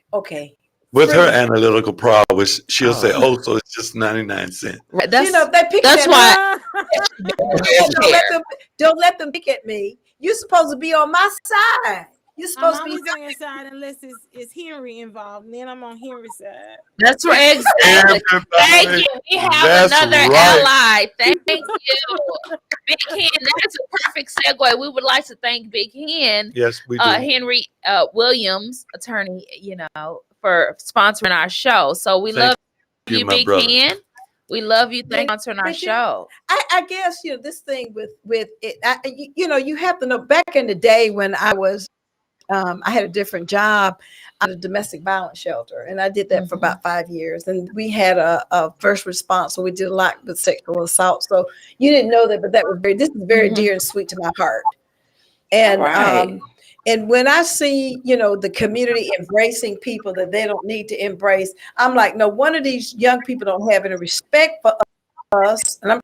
With her analytical prowess, she'll say, so it's just 99 cents. Right. If they pick that's why. Don't let them pick at me. You're supposed to be on my side. You're supposed to be on your side unless it's Henry involved, and then I'm on Henry's side. That's right. Exactly. Thank you. We have another ally. Thank you, Big Hen. That's a perfect segue. We would like to thank Big Hen. Yes, we do. Henry Williams, attorney, for sponsoring our show. So we love you, Big Hen. We love you. Thank you for sponsoring our show. I guess this thing with it. You have to know. Back in the day when I was. I had a different job at a domestic violence shelter, and I did that for about 5 years. And we had a first response, so we did a lot with sexual assault. So you didn't know that, but this is very dear and sweet to my heart. And and when I see the community embracing people that they don't need to embrace, I'm like, no, one of these young people don't have any respect for us, and I'm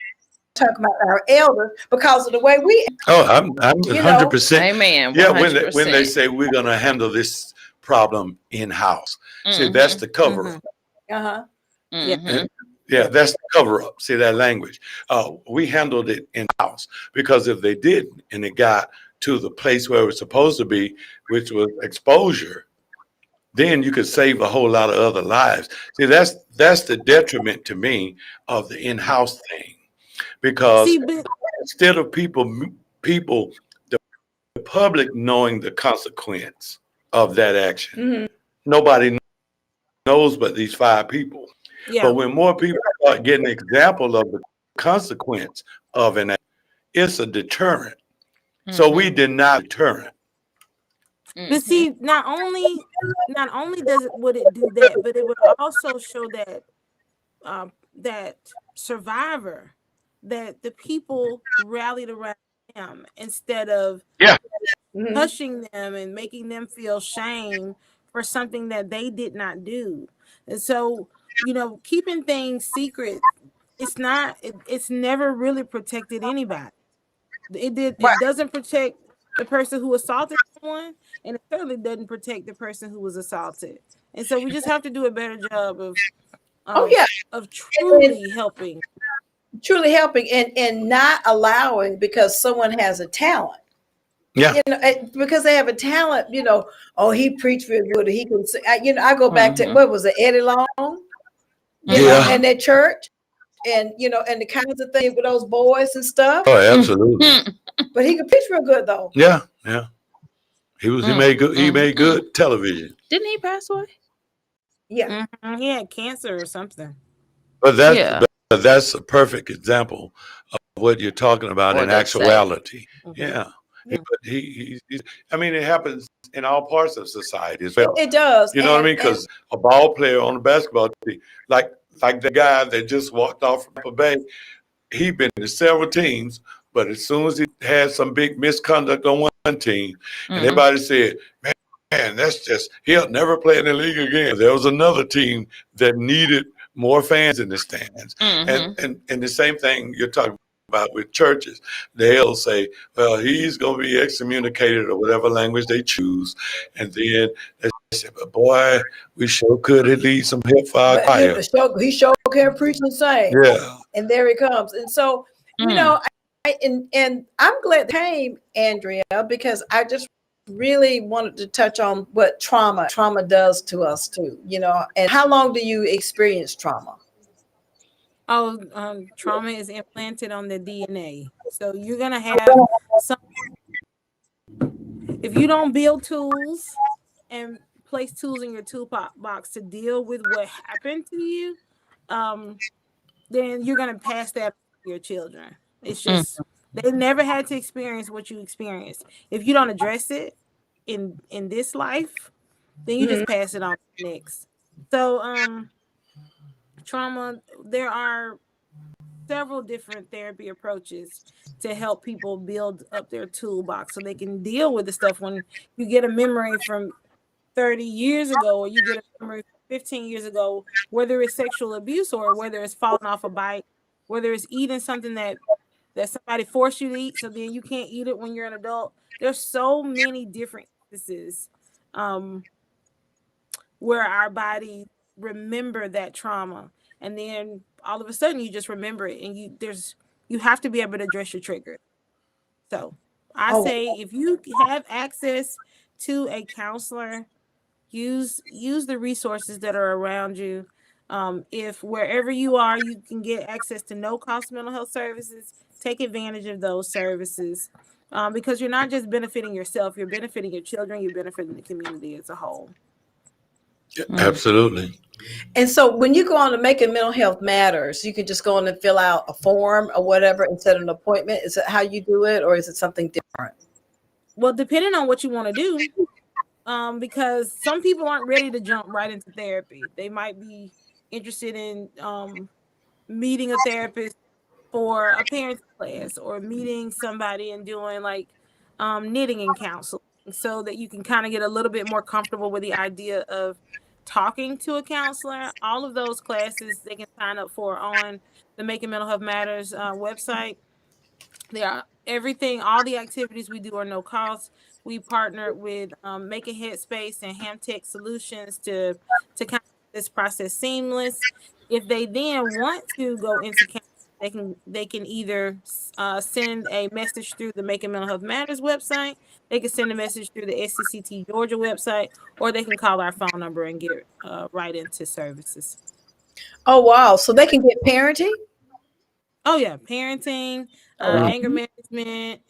talking about our elders because of the way we. Oh, I'm 100%. Amen. 100%. Yeah, when they say we're going to handle this problem in house, see, that's the cover. Yeah. Yeah, that's the cover up. See that language. We handled it in house because if they didn't and it got to the place where it was supposed to be, which was exposure, then you could save a whole lot of other lives. See, that's the detriment to me of the in-house thing, because instead of people, the public knowing the consequence of that action, nobody knows but these 5 people. Yeah. But when more people start getting an example of the consequence of an act, it's a deterrent. So we did not deterrent. But see, not only would it do that, but it would also show that that survivor, that the people rallied around them instead of pushing them and making them feel shame for something that they did not do. And so, keeping things secret, it's never really protected anybody. It doesn't protect the person who assaulted someone, and it certainly doesn't protect the person who was assaulted. And so we just have to do a better job of truly helping and not allowing because someone has a talent. Yeah. Because they have a talent, he preached real good. He can say, I go back to what was it, Eddie Long? And that church, and and the kinds of things with those boys and stuff. Oh, absolutely. But he could preach real good though. Yeah. He made good. He made good television. Didn't he pass away? Yeah. He had cancer or something. But that's a perfect example of what you're talking about in actuality. Yeah. I mean, it happens in all parts of society as well. It does. You know what I mean? Because a ball player on the basketball team, like the guy that just walked off from Tampa Bay, he'd been to several teams, but as soon as he had some big misconduct on one team, and everybody said, man, that's just, he'll never play in the league again. There was another team that needed more fans in the stands. And the same thing you're talking about with churches. They'll say, well, he's going to be excommunicated or whatever language they choose. And then they say, but boy, we sure could lead some hip for our choir. He sure can preach and sing. Yeah. And there he comes. And so, and I'm glad they came, Andrea, because I just really wanted to touch on what trauma does to us too, and how long do you experience trauma? Trauma is implanted on the DNA. So you're going to have some, if you don't build tools and place tools in your toolbox to deal with what happened to you, then you're going to pass that to your children. It's just, they never had to experience what you experienced. If you don't address it in this life, then you just pass it on to the next. So, trauma, there are several different therapy approaches to help people build up their toolbox so they can deal with the stuff when you get a memory from 30 years ago or you get a memory from 15 years ago, whether it's sexual abuse or whether it's falling off a bike, whether it's eating something that somebody forced you to eat, so then you can't eat it when you're an adult. There's so many different instances where our body remember that trauma, and then all of a sudden you just remember it, and you have to be able to address your trigger. So I say, if you have access to a counselor, use the resources that are around you. If wherever you are, you can get access to no-cost mental health services, take advantage of those services, because you're not just benefiting yourself, you're benefiting your children, you're benefiting the community as a whole. Yeah, absolutely. And so when you go on to Making Mental Health Matters, you can just go on and fill out a form or whatever and set an appointment. Is it how you do it, or is it something different? Well, depending on what you want to do, because some people aren't ready to jump right into therapy. They might be interested in meeting a therapist for a parenting class, or meeting somebody and doing like knitting and counseling, so that you can kind of get a little bit more comfortable with the idea of talking to a counselor. All of those classes they can sign up for on the Making Mental Health Matters website. They are everything. All the activities we do are no cost. We partnered with Making Headspace and Hamtech Solutions to kind of make this process seamless. If they then want to go into counseling, they can either send a message through the Making Mental Health Matters website. They can send a message through the SCCT Georgia website, or they can call our phone number and get right into services. Oh, wow. So they can get parenting? Oh, yeah. Parenting, anger management.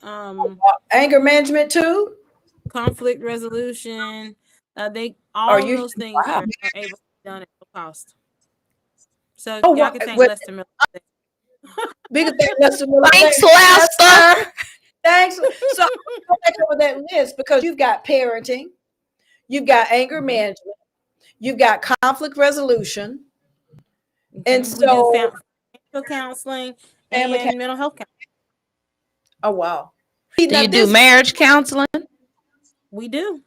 Anger management too? Conflict resolution. All those things are able to be done at no cost. So y'all can thank Lester Miller. Big thank Lester Miller. Thanks, Lester. Thanks. So go back over that list, because you've got parenting, you've got anger management, you've got conflict resolution, and so we do family counseling and mental health counseling. Oh, wow. Do you do marriage counseling? We do.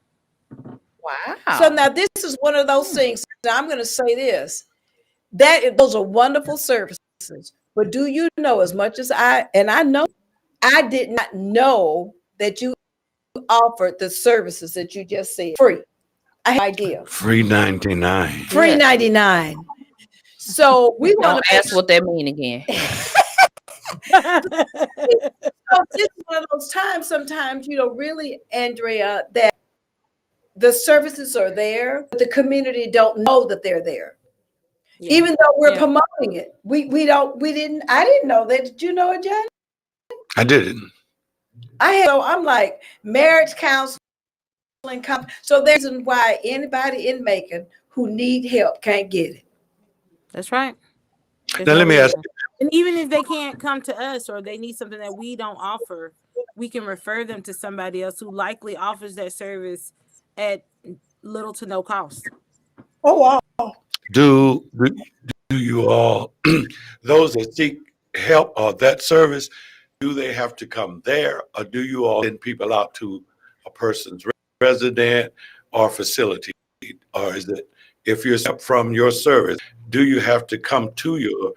Wow. So now this is one of those things. Now I'm going to say this, those are wonderful services, but do you know, as much as I know, I did not know that you offered the services that you just said free. I had no idea. Free 99. Free 99. So we want to ask what that mean again. So this is one of those times, sometimes, really, Andrea, that the services are there, but the community don't know that they're there. Yeah. Even though we're promoting it. I didn't know that. Did you know it, Jen? I didn't. So I'm like, marriage counseling. So there's a reason why anybody in Macon who need help can't get it. That's right. Now let me ask you. And even if they can't come to us, or they need something that we don't offer, we can refer them to somebody else who likely offers that service at little to no cost. Oh, wow. Do you all, those that seek help or that service, do they have to come there, or do you all send people out to a person's resident or facility? Or is it, if you're from your service, do you have to come to your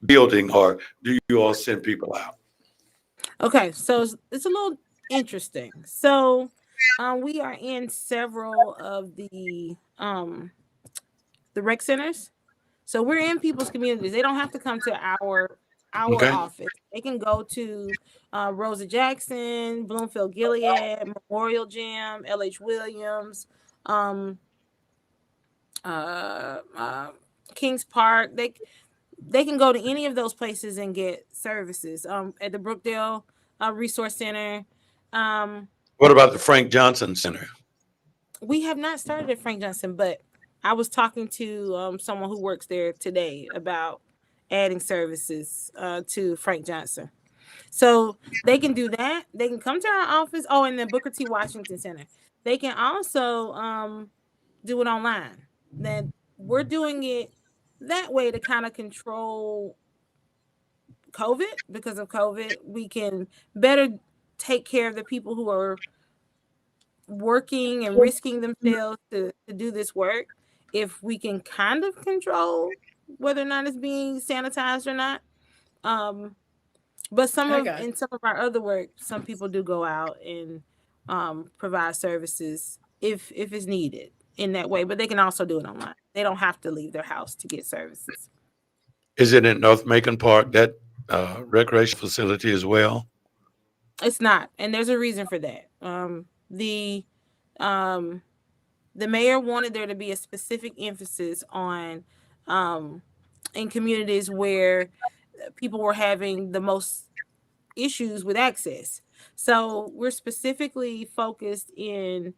building, or do you all send people out? Okay, so it's a little interesting. So we are in several of the rec centers. So we're in people's communities. They don't have to come to our office. They can go to Rosa Jackson, Bloomfield Gilead, Memorial Gym, LH Williams, Kings Park. They can go to any of those places and get services. At the Brookdale Resource Center. What about the Frank Johnson Center? We have not started at Frank Johnson, but I was talking to someone who works there today about adding services to Frank Johnson. So they can do that. They can come to our office. Oh, and the Booker T. Washington Center. They can also do it online. Then we're doing it that way to kind of control COVID. Because of COVID, we can better take care of the people who are working and risking themselves to do this work. If we can kind of control whether or not it's being sanitized or not. But in some of our other work, some people do go out and provide services if it's needed in that way, but they can also do it online. They don't have to leave their house to get services. Is it in North Macon Park, that recreation facility as well? It's not, and there's a reason for that. The mayor wanted there to be a specific emphasis on in communities where people were having the most issues with access. So we're specifically focused in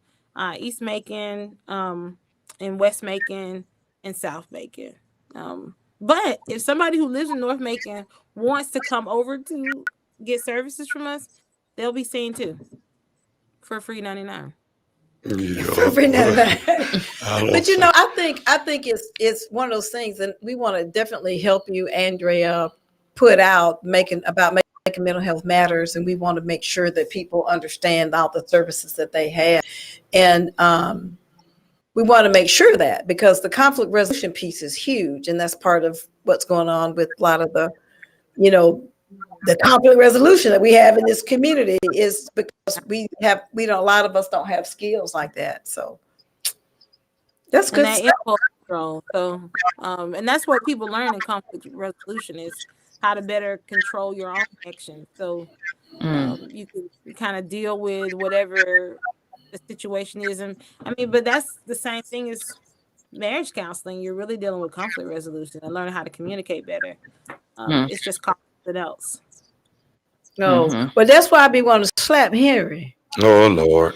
East Macon, in West Macon, and South Macon. But if somebody who lives in North Macon wants to come over to get services from us, they'll be seen too for free 99. Yeah. For free 99. But I think it's one of those things, and we want to definitely help you, Andrea, put out making mental health matters, and we want to make sure that people understand all the services that they have, and we want to make sure that, because the conflict resolution piece is huge, and that's part of what's going on with a lot of the conflict resolution that we have in this community, is because a lot of us don't have skills like that. So that's good stuff. control. So, and that's what people learn in conflict resolution is how to better control your own actions. So you can kind of deal with whatever the situation is. And I mean, but that's the same thing as marriage counseling. You're really dealing with conflict resolution and learning how to communicate better. It's just called something else. No, but that's why I be wanting to slap Henry. Oh Lord.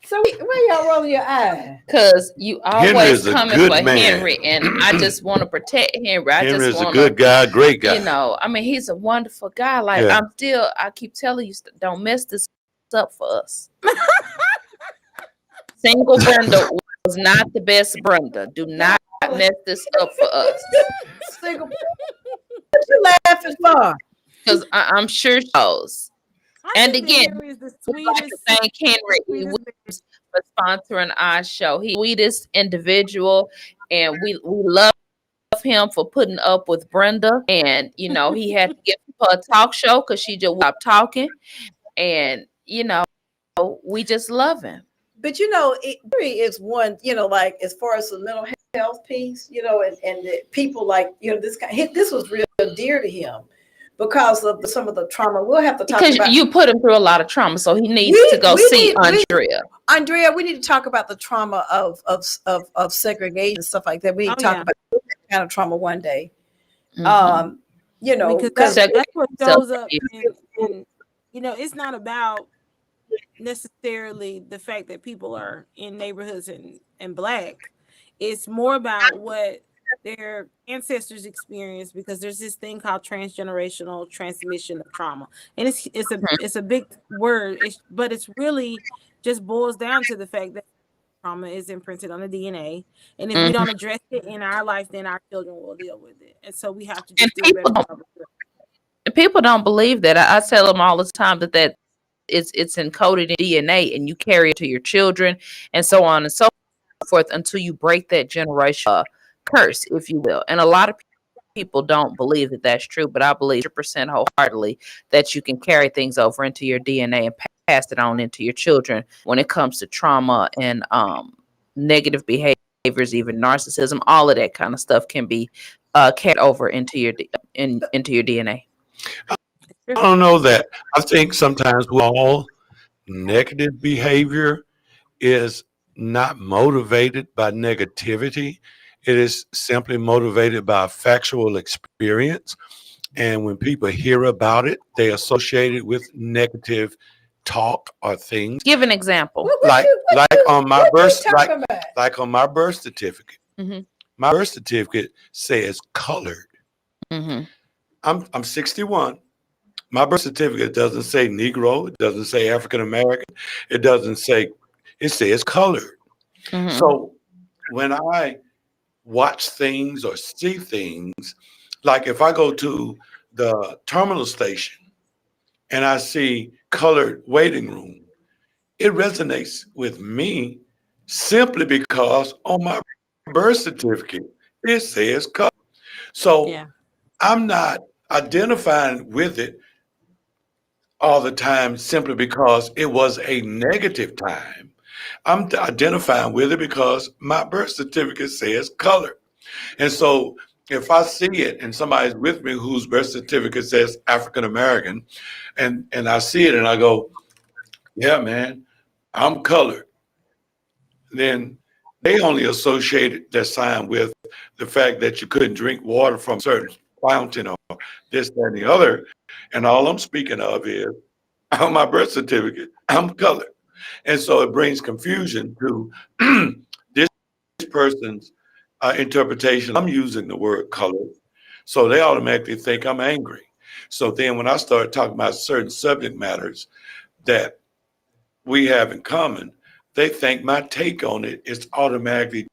So where y'all rolling your eye? Because you always coming for man. Henry, and I just want to protect Henry. Henry's a good guy, great guy. You know, I mean, he's a wonderful guy. Like I keep telling you, don't mess this up for us. Single Brenda was not the best Brenda. Do not mess this up for us. Single. What you laughing for? Because I'm sure she knows. And again, Henry is the we'd like to thank Henry Williams for sponsoring our show. He's the sweetest individual, and we love him for putting up with Brenda. And you know, he had to get her a talk show because she just stopped talking. And you know, we just love him. But you know, it is one, you know, like as far as the mental health piece, you know, and the people like, you know, this guy, this was real dear to him because of some of the trauma. We'll have to talk about. Because you put him through a lot of trauma, so he needs to go see Andrea. Andrea, we need to talk about the trauma of segregation and stuff like that. We need to talk about that kind of trauma one day. You know, because that's what shows up. And, you know, it's not about necessarily the fact that people are in neighborhoods and Black. It's more about what their ancestors experienced, because there's this thing called transgenerational transmission of trauma, and it's a big word, but it's really just boils down to the fact that trauma is imprinted on the DNA, and if we don't address it in our life, then our children will deal with it, and so we have to just do a better job of it. People don't believe that. I tell them all the time that it's encoded in DNA, and you carry it to your children, and so on and so forth until you break that generational curse, if you will. And a lot of people don't believe that that's true, but I believe 100% wholeheartedly that you can carry things over into your DNA and pass it on into your children when it comes to trauma and negative behaviors, even narcissism. All of that kind of stuff can be carried over into your DNA. I don't know that. I think sometimes all negative behavior is not motivated by negativity. It is simply motivated by factual experience. And when people hear about it, they associate it with negative talk or things. Give an example. Like on my birth certificate. My birth certificate says colored. I'm 61. My birth certificate doesn't say Negro. It doesn't say African American. It doesn't say, it says colored. So when I watch things or see things, like if I go to the terminal station and I see colored waiting room, it resonates with me simply because on my birth certificate, it says colored. So I'm not identifying with it all the time simply because it was a negative time. I'm identifying with it because my birth certificate says color. And so if I see it and somebody's with me whose birth certificate says African American, and I see it and I go, yeah, man, I'm colored, then they only associated that sign with the fact that you couldn't drink water from a certain fountain or this, that, and the other. And all I'm speaking of is on my birth certificate, I'm colored. And so it brings confusion to this person's interpretation. I'm using the word colored, so they automatically think I'm angry. So then when I start talking about certain subject matters that we have in common, they think my take on it is automatically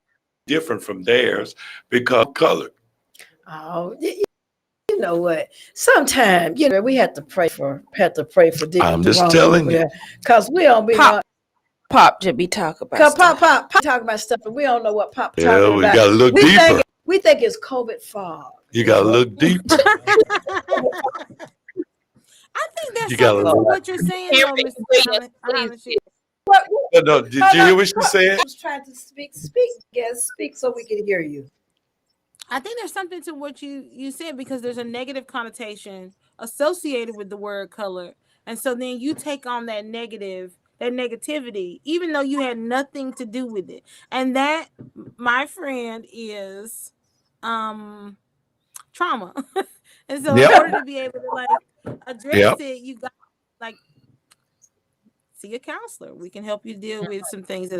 different from theirs because I'm colored. Oh, you know what? Sometimes, you know, we have to pray for different. I'm just telling you, because we don't be Pop just be talking about stuff. Pop talking about stuff, and we don't know what Pop talking about. Yeah, we gotta look deeper. We think it's COVID fog. You gotta look deeper. I think that's what you're saying. No, did you hear what she said? I was trying to speak, yes, speak so we can hear you. I think there's something to what you said, because there's a negative connotation associated with the word color. And so then you take on that negativity, even though you had nothing to do with it. And that, my friend, is trauma. And so in order to be able to like address it, you got like see a counselor. We can help you deal with some things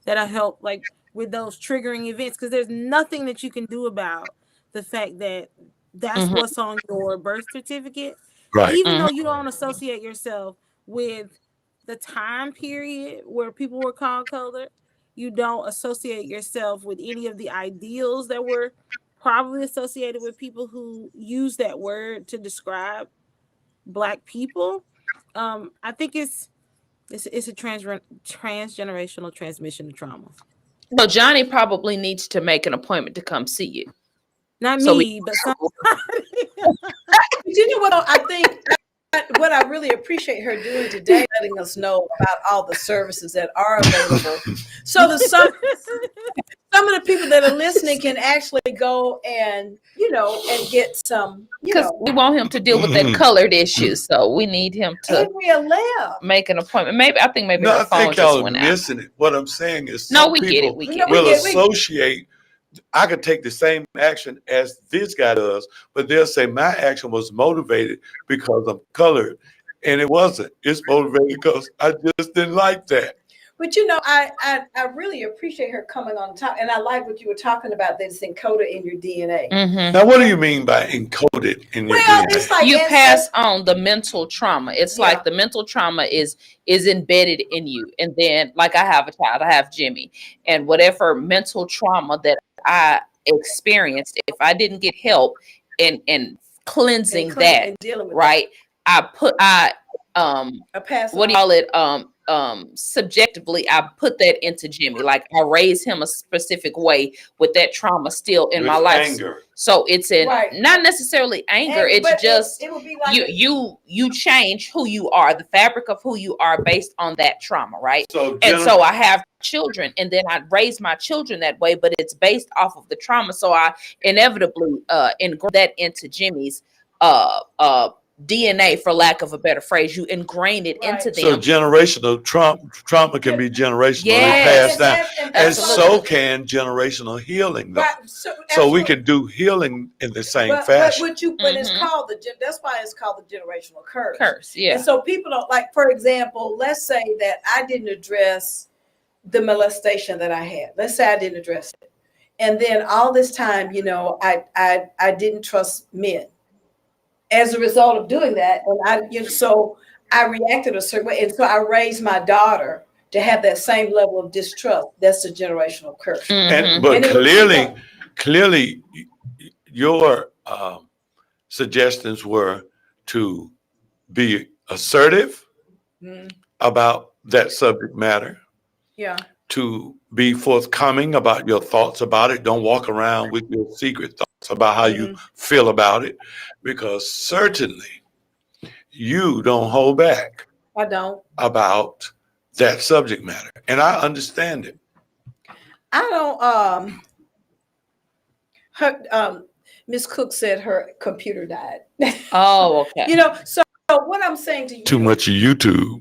that'll help like with those triggering events, because there's nothing that you can do about the fact that that's what's on your birth certificate. Right. Even though you don't associate yourself with the time period where people were called colored, you don't associate yourself with any of the ideals that were probably associated with people who use that word to describe Black people. I think it's a transgenerational transmission of trauma. So Johnny probably needs to make an appointment to come see you. Not me, but somebody. You know what I think? What I really appreciate her doing today, letting us know about all the services that are available, so that some of the people that are listening can actually go and and get some. Because we want him to deal with that colored issue, so we need him to make an appointment. Maybe her I phone think y'all just are went out. missing it. What I'm saying is, We get it. We get will it. associate. I could take the same action as this guy does, but they'll say my action was motivated because I'm colored, and it wasn't. It's motivated because I just didn't like that. But I really appreciate her coming on top, and I like what you were talking about. That's encoded in your DNA. Now, what do you mean by encoded in your DNA? It's like you pass on the mental trauma. It's like the mental trauma is embedded in you. And then, like, I have a child, I have Jimmy, and whatever mental trauma that I experienced, if I didn't get help in cleansing that, right? Subjectively, I put that into Jimmy. Like, I raise him a specific way with that trauma still in my life. Anger. So it's not necessarily anger. It's just it would be like you change who you are, the fabric of who you are based on that trauma, right? So I have children, and then I raise my children that way, but it's based off of the trauma. So I inevitably ingrain that into Jimmy's DNA, for lack of a better phrase. You ingrain it into them. So generational trauma can be generationally passed down, and so can generational healing. Though. So we can do healing in the same fashion. But it's called that's why it's called the generational curse. Yeah. And so people don't like, for example, let's say that I didn't address the molestation that I had. Let's say I didn't address it, and then all this time, I didn't trust men. As a result of doing that, and so I reacted a certain way, and so I raised my daughter to have that same level of distrust. That's the generational curse. But clearly, your suggestions were to be assertive about that subject matter. Yeah. To be forthcoming about your thoughts about it. Don't walk around with your secret thoughts about how you feel about it, because certainly you don't hold back. I don't. About that subject matter. And I understand it. I don't, Miss Cook said her computer died. Oh, okay. So what I'm saying to you. Too much of YouTube.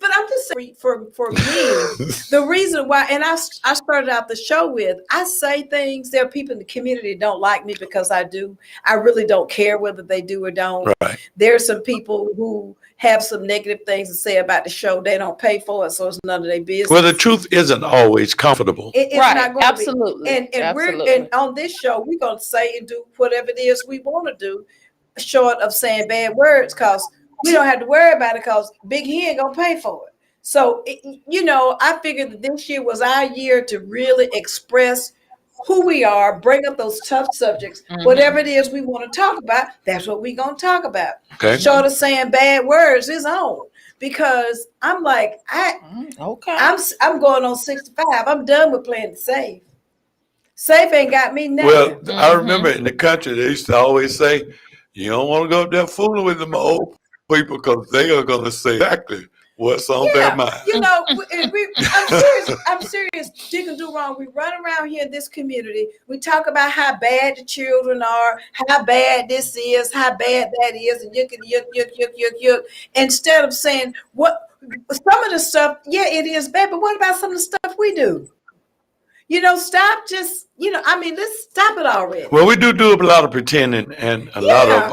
But I'm just saying, for me, the reason why, and I started out the show with, I say things. There are people in the community that don't like me because I do. I really don't care whether they do or don't. Right. There are some people who have some negative things to say about the show. They don't pay for it, so it's none of their business. Well, the truth isn't always comfortable. It's not going absolutely. to be. And we're on this show, we're going to say and do whatever it is we want to do, short of saying bad words, because we don't have to worry about it, because Big He ain't gonna pay for it. So, I figured that this year was our year to really express who we are, bring up those tough subjects, whatever it is we want to talk about. That's what we're gonna talk about. Okay. Short of saying bad words is on, because I'm like, I'm going on 65. I'm done with playing it safe. Safe ain't got me now. Well, I remember in the country they used to always say, you don't want to go up there fooling with them old people, because they are going to say exactly what's on their mind. You know, I'm serious. Deacon Durant, we run around here in this community. We talk about how bad the children are, how bad this is, how bad that is, and yuk. Instead of saying what some of the stuff, yeah, it is bad, but what about some of the stuff we do? You know, stop just, you know, I mean, let's stop it already. Well, we do a lot of pretending and a lot of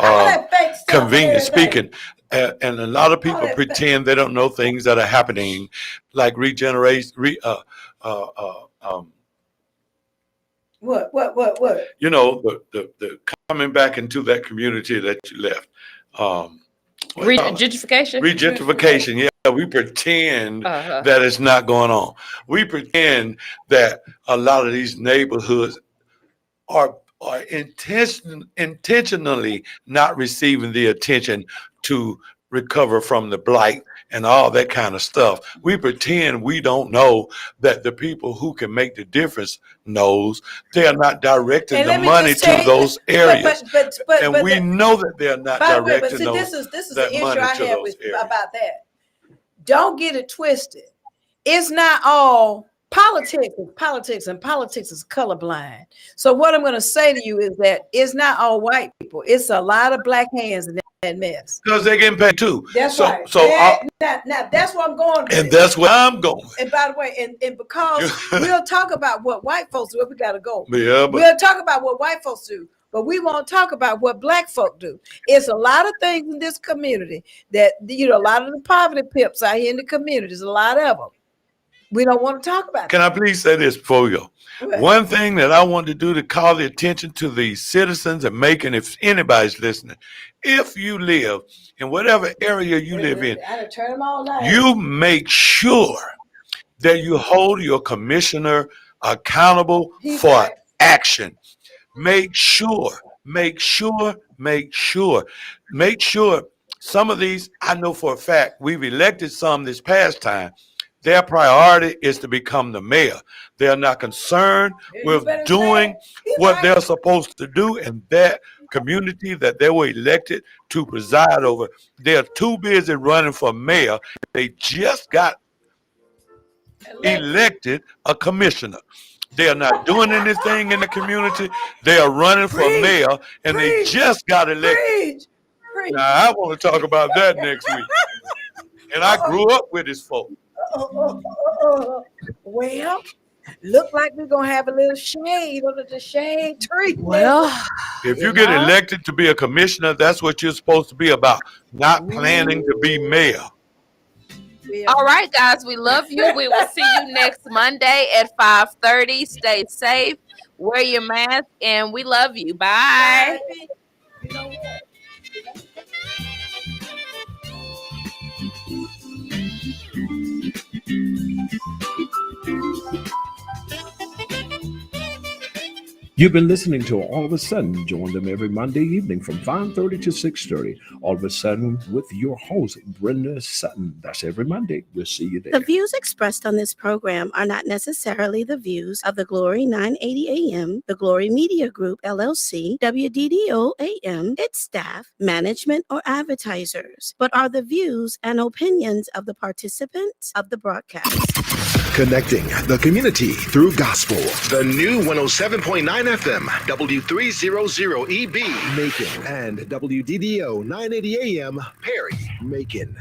convenient speaking. And a lot of people pretend they don't know things that are happening, like regeneration. What? You know, the coming back into that community that you left. Gentrification. Gentrification. Yeah, we pretend that it's not going on. We pretend that a lot of these neighborhoods are intentionally not receiving the attention to recover from the blight and all that kind of stuff. We pretend we don't know that the people who can make the difference knows. They are not directing the money to those areas. And we know that they're not directing this is the issue I have about that. Don't get it twisted. It's not all politics, and politics is colorblind. So what I'm going to say to you is that it's not all white people. It's a lot of black hands in that mess. Because they're getting paid too. That's right. So now that's where I'm going. And that's where I'm going. And by the way, and because we'll talk about what white folks do, we got to go. Yeah, we'll talk about what white folks do, but we won't talk about what black folk do. It's a lot of things in this community that, you know, a lot of the poverty pimps out here in the community, there's a lot of them. We don't want to talk about Can I please say this before we go? One thing that I want to do to call the attention to the citizens and making, if anybody's listening, if you live in whatever area you live in, you make sure that you hold your commissioner accountable for action. Make sure. Some of these, I know for a fact, we've elected some this past time. Their priority is to become the mayor. They are not concerned with doing what they're supposed to do in that community that they were elected to preside over. They're too busy running for mayor. They just got elected a commissioner. They are not doing anything in the community. They are running for mayor, and they just got elected. Now, I want to talk about that next week. And I grew up with this folk. Well, look like we're gonna have a little shade under the shade tree. Well, if you get elected to be a commissioner, that's what you're supposed to be about, not planning to be mayor. All right, guys, we love you. We will see you next Monday at 5:30. Stay safe, wear your mask, and we love you. Bye. You've been listening to All of a Sudden. Join them every Monday evening from 5:30 to 6:30. All of a Sudden with your host, Brenda Sutton. That's every Monday. We'll see you there. The views expressed on this program are not necessarily the views of the Glory 980 AM, the Glory Media Group, LLC, WDDO AM, its staff, management, or advertisers, but are the views and opinions of the participants of the broadcast. Connecting the community through gospel. The new 107.9 FM, W300EB, Macon, and WDDO 980 AM, Perry, Macon.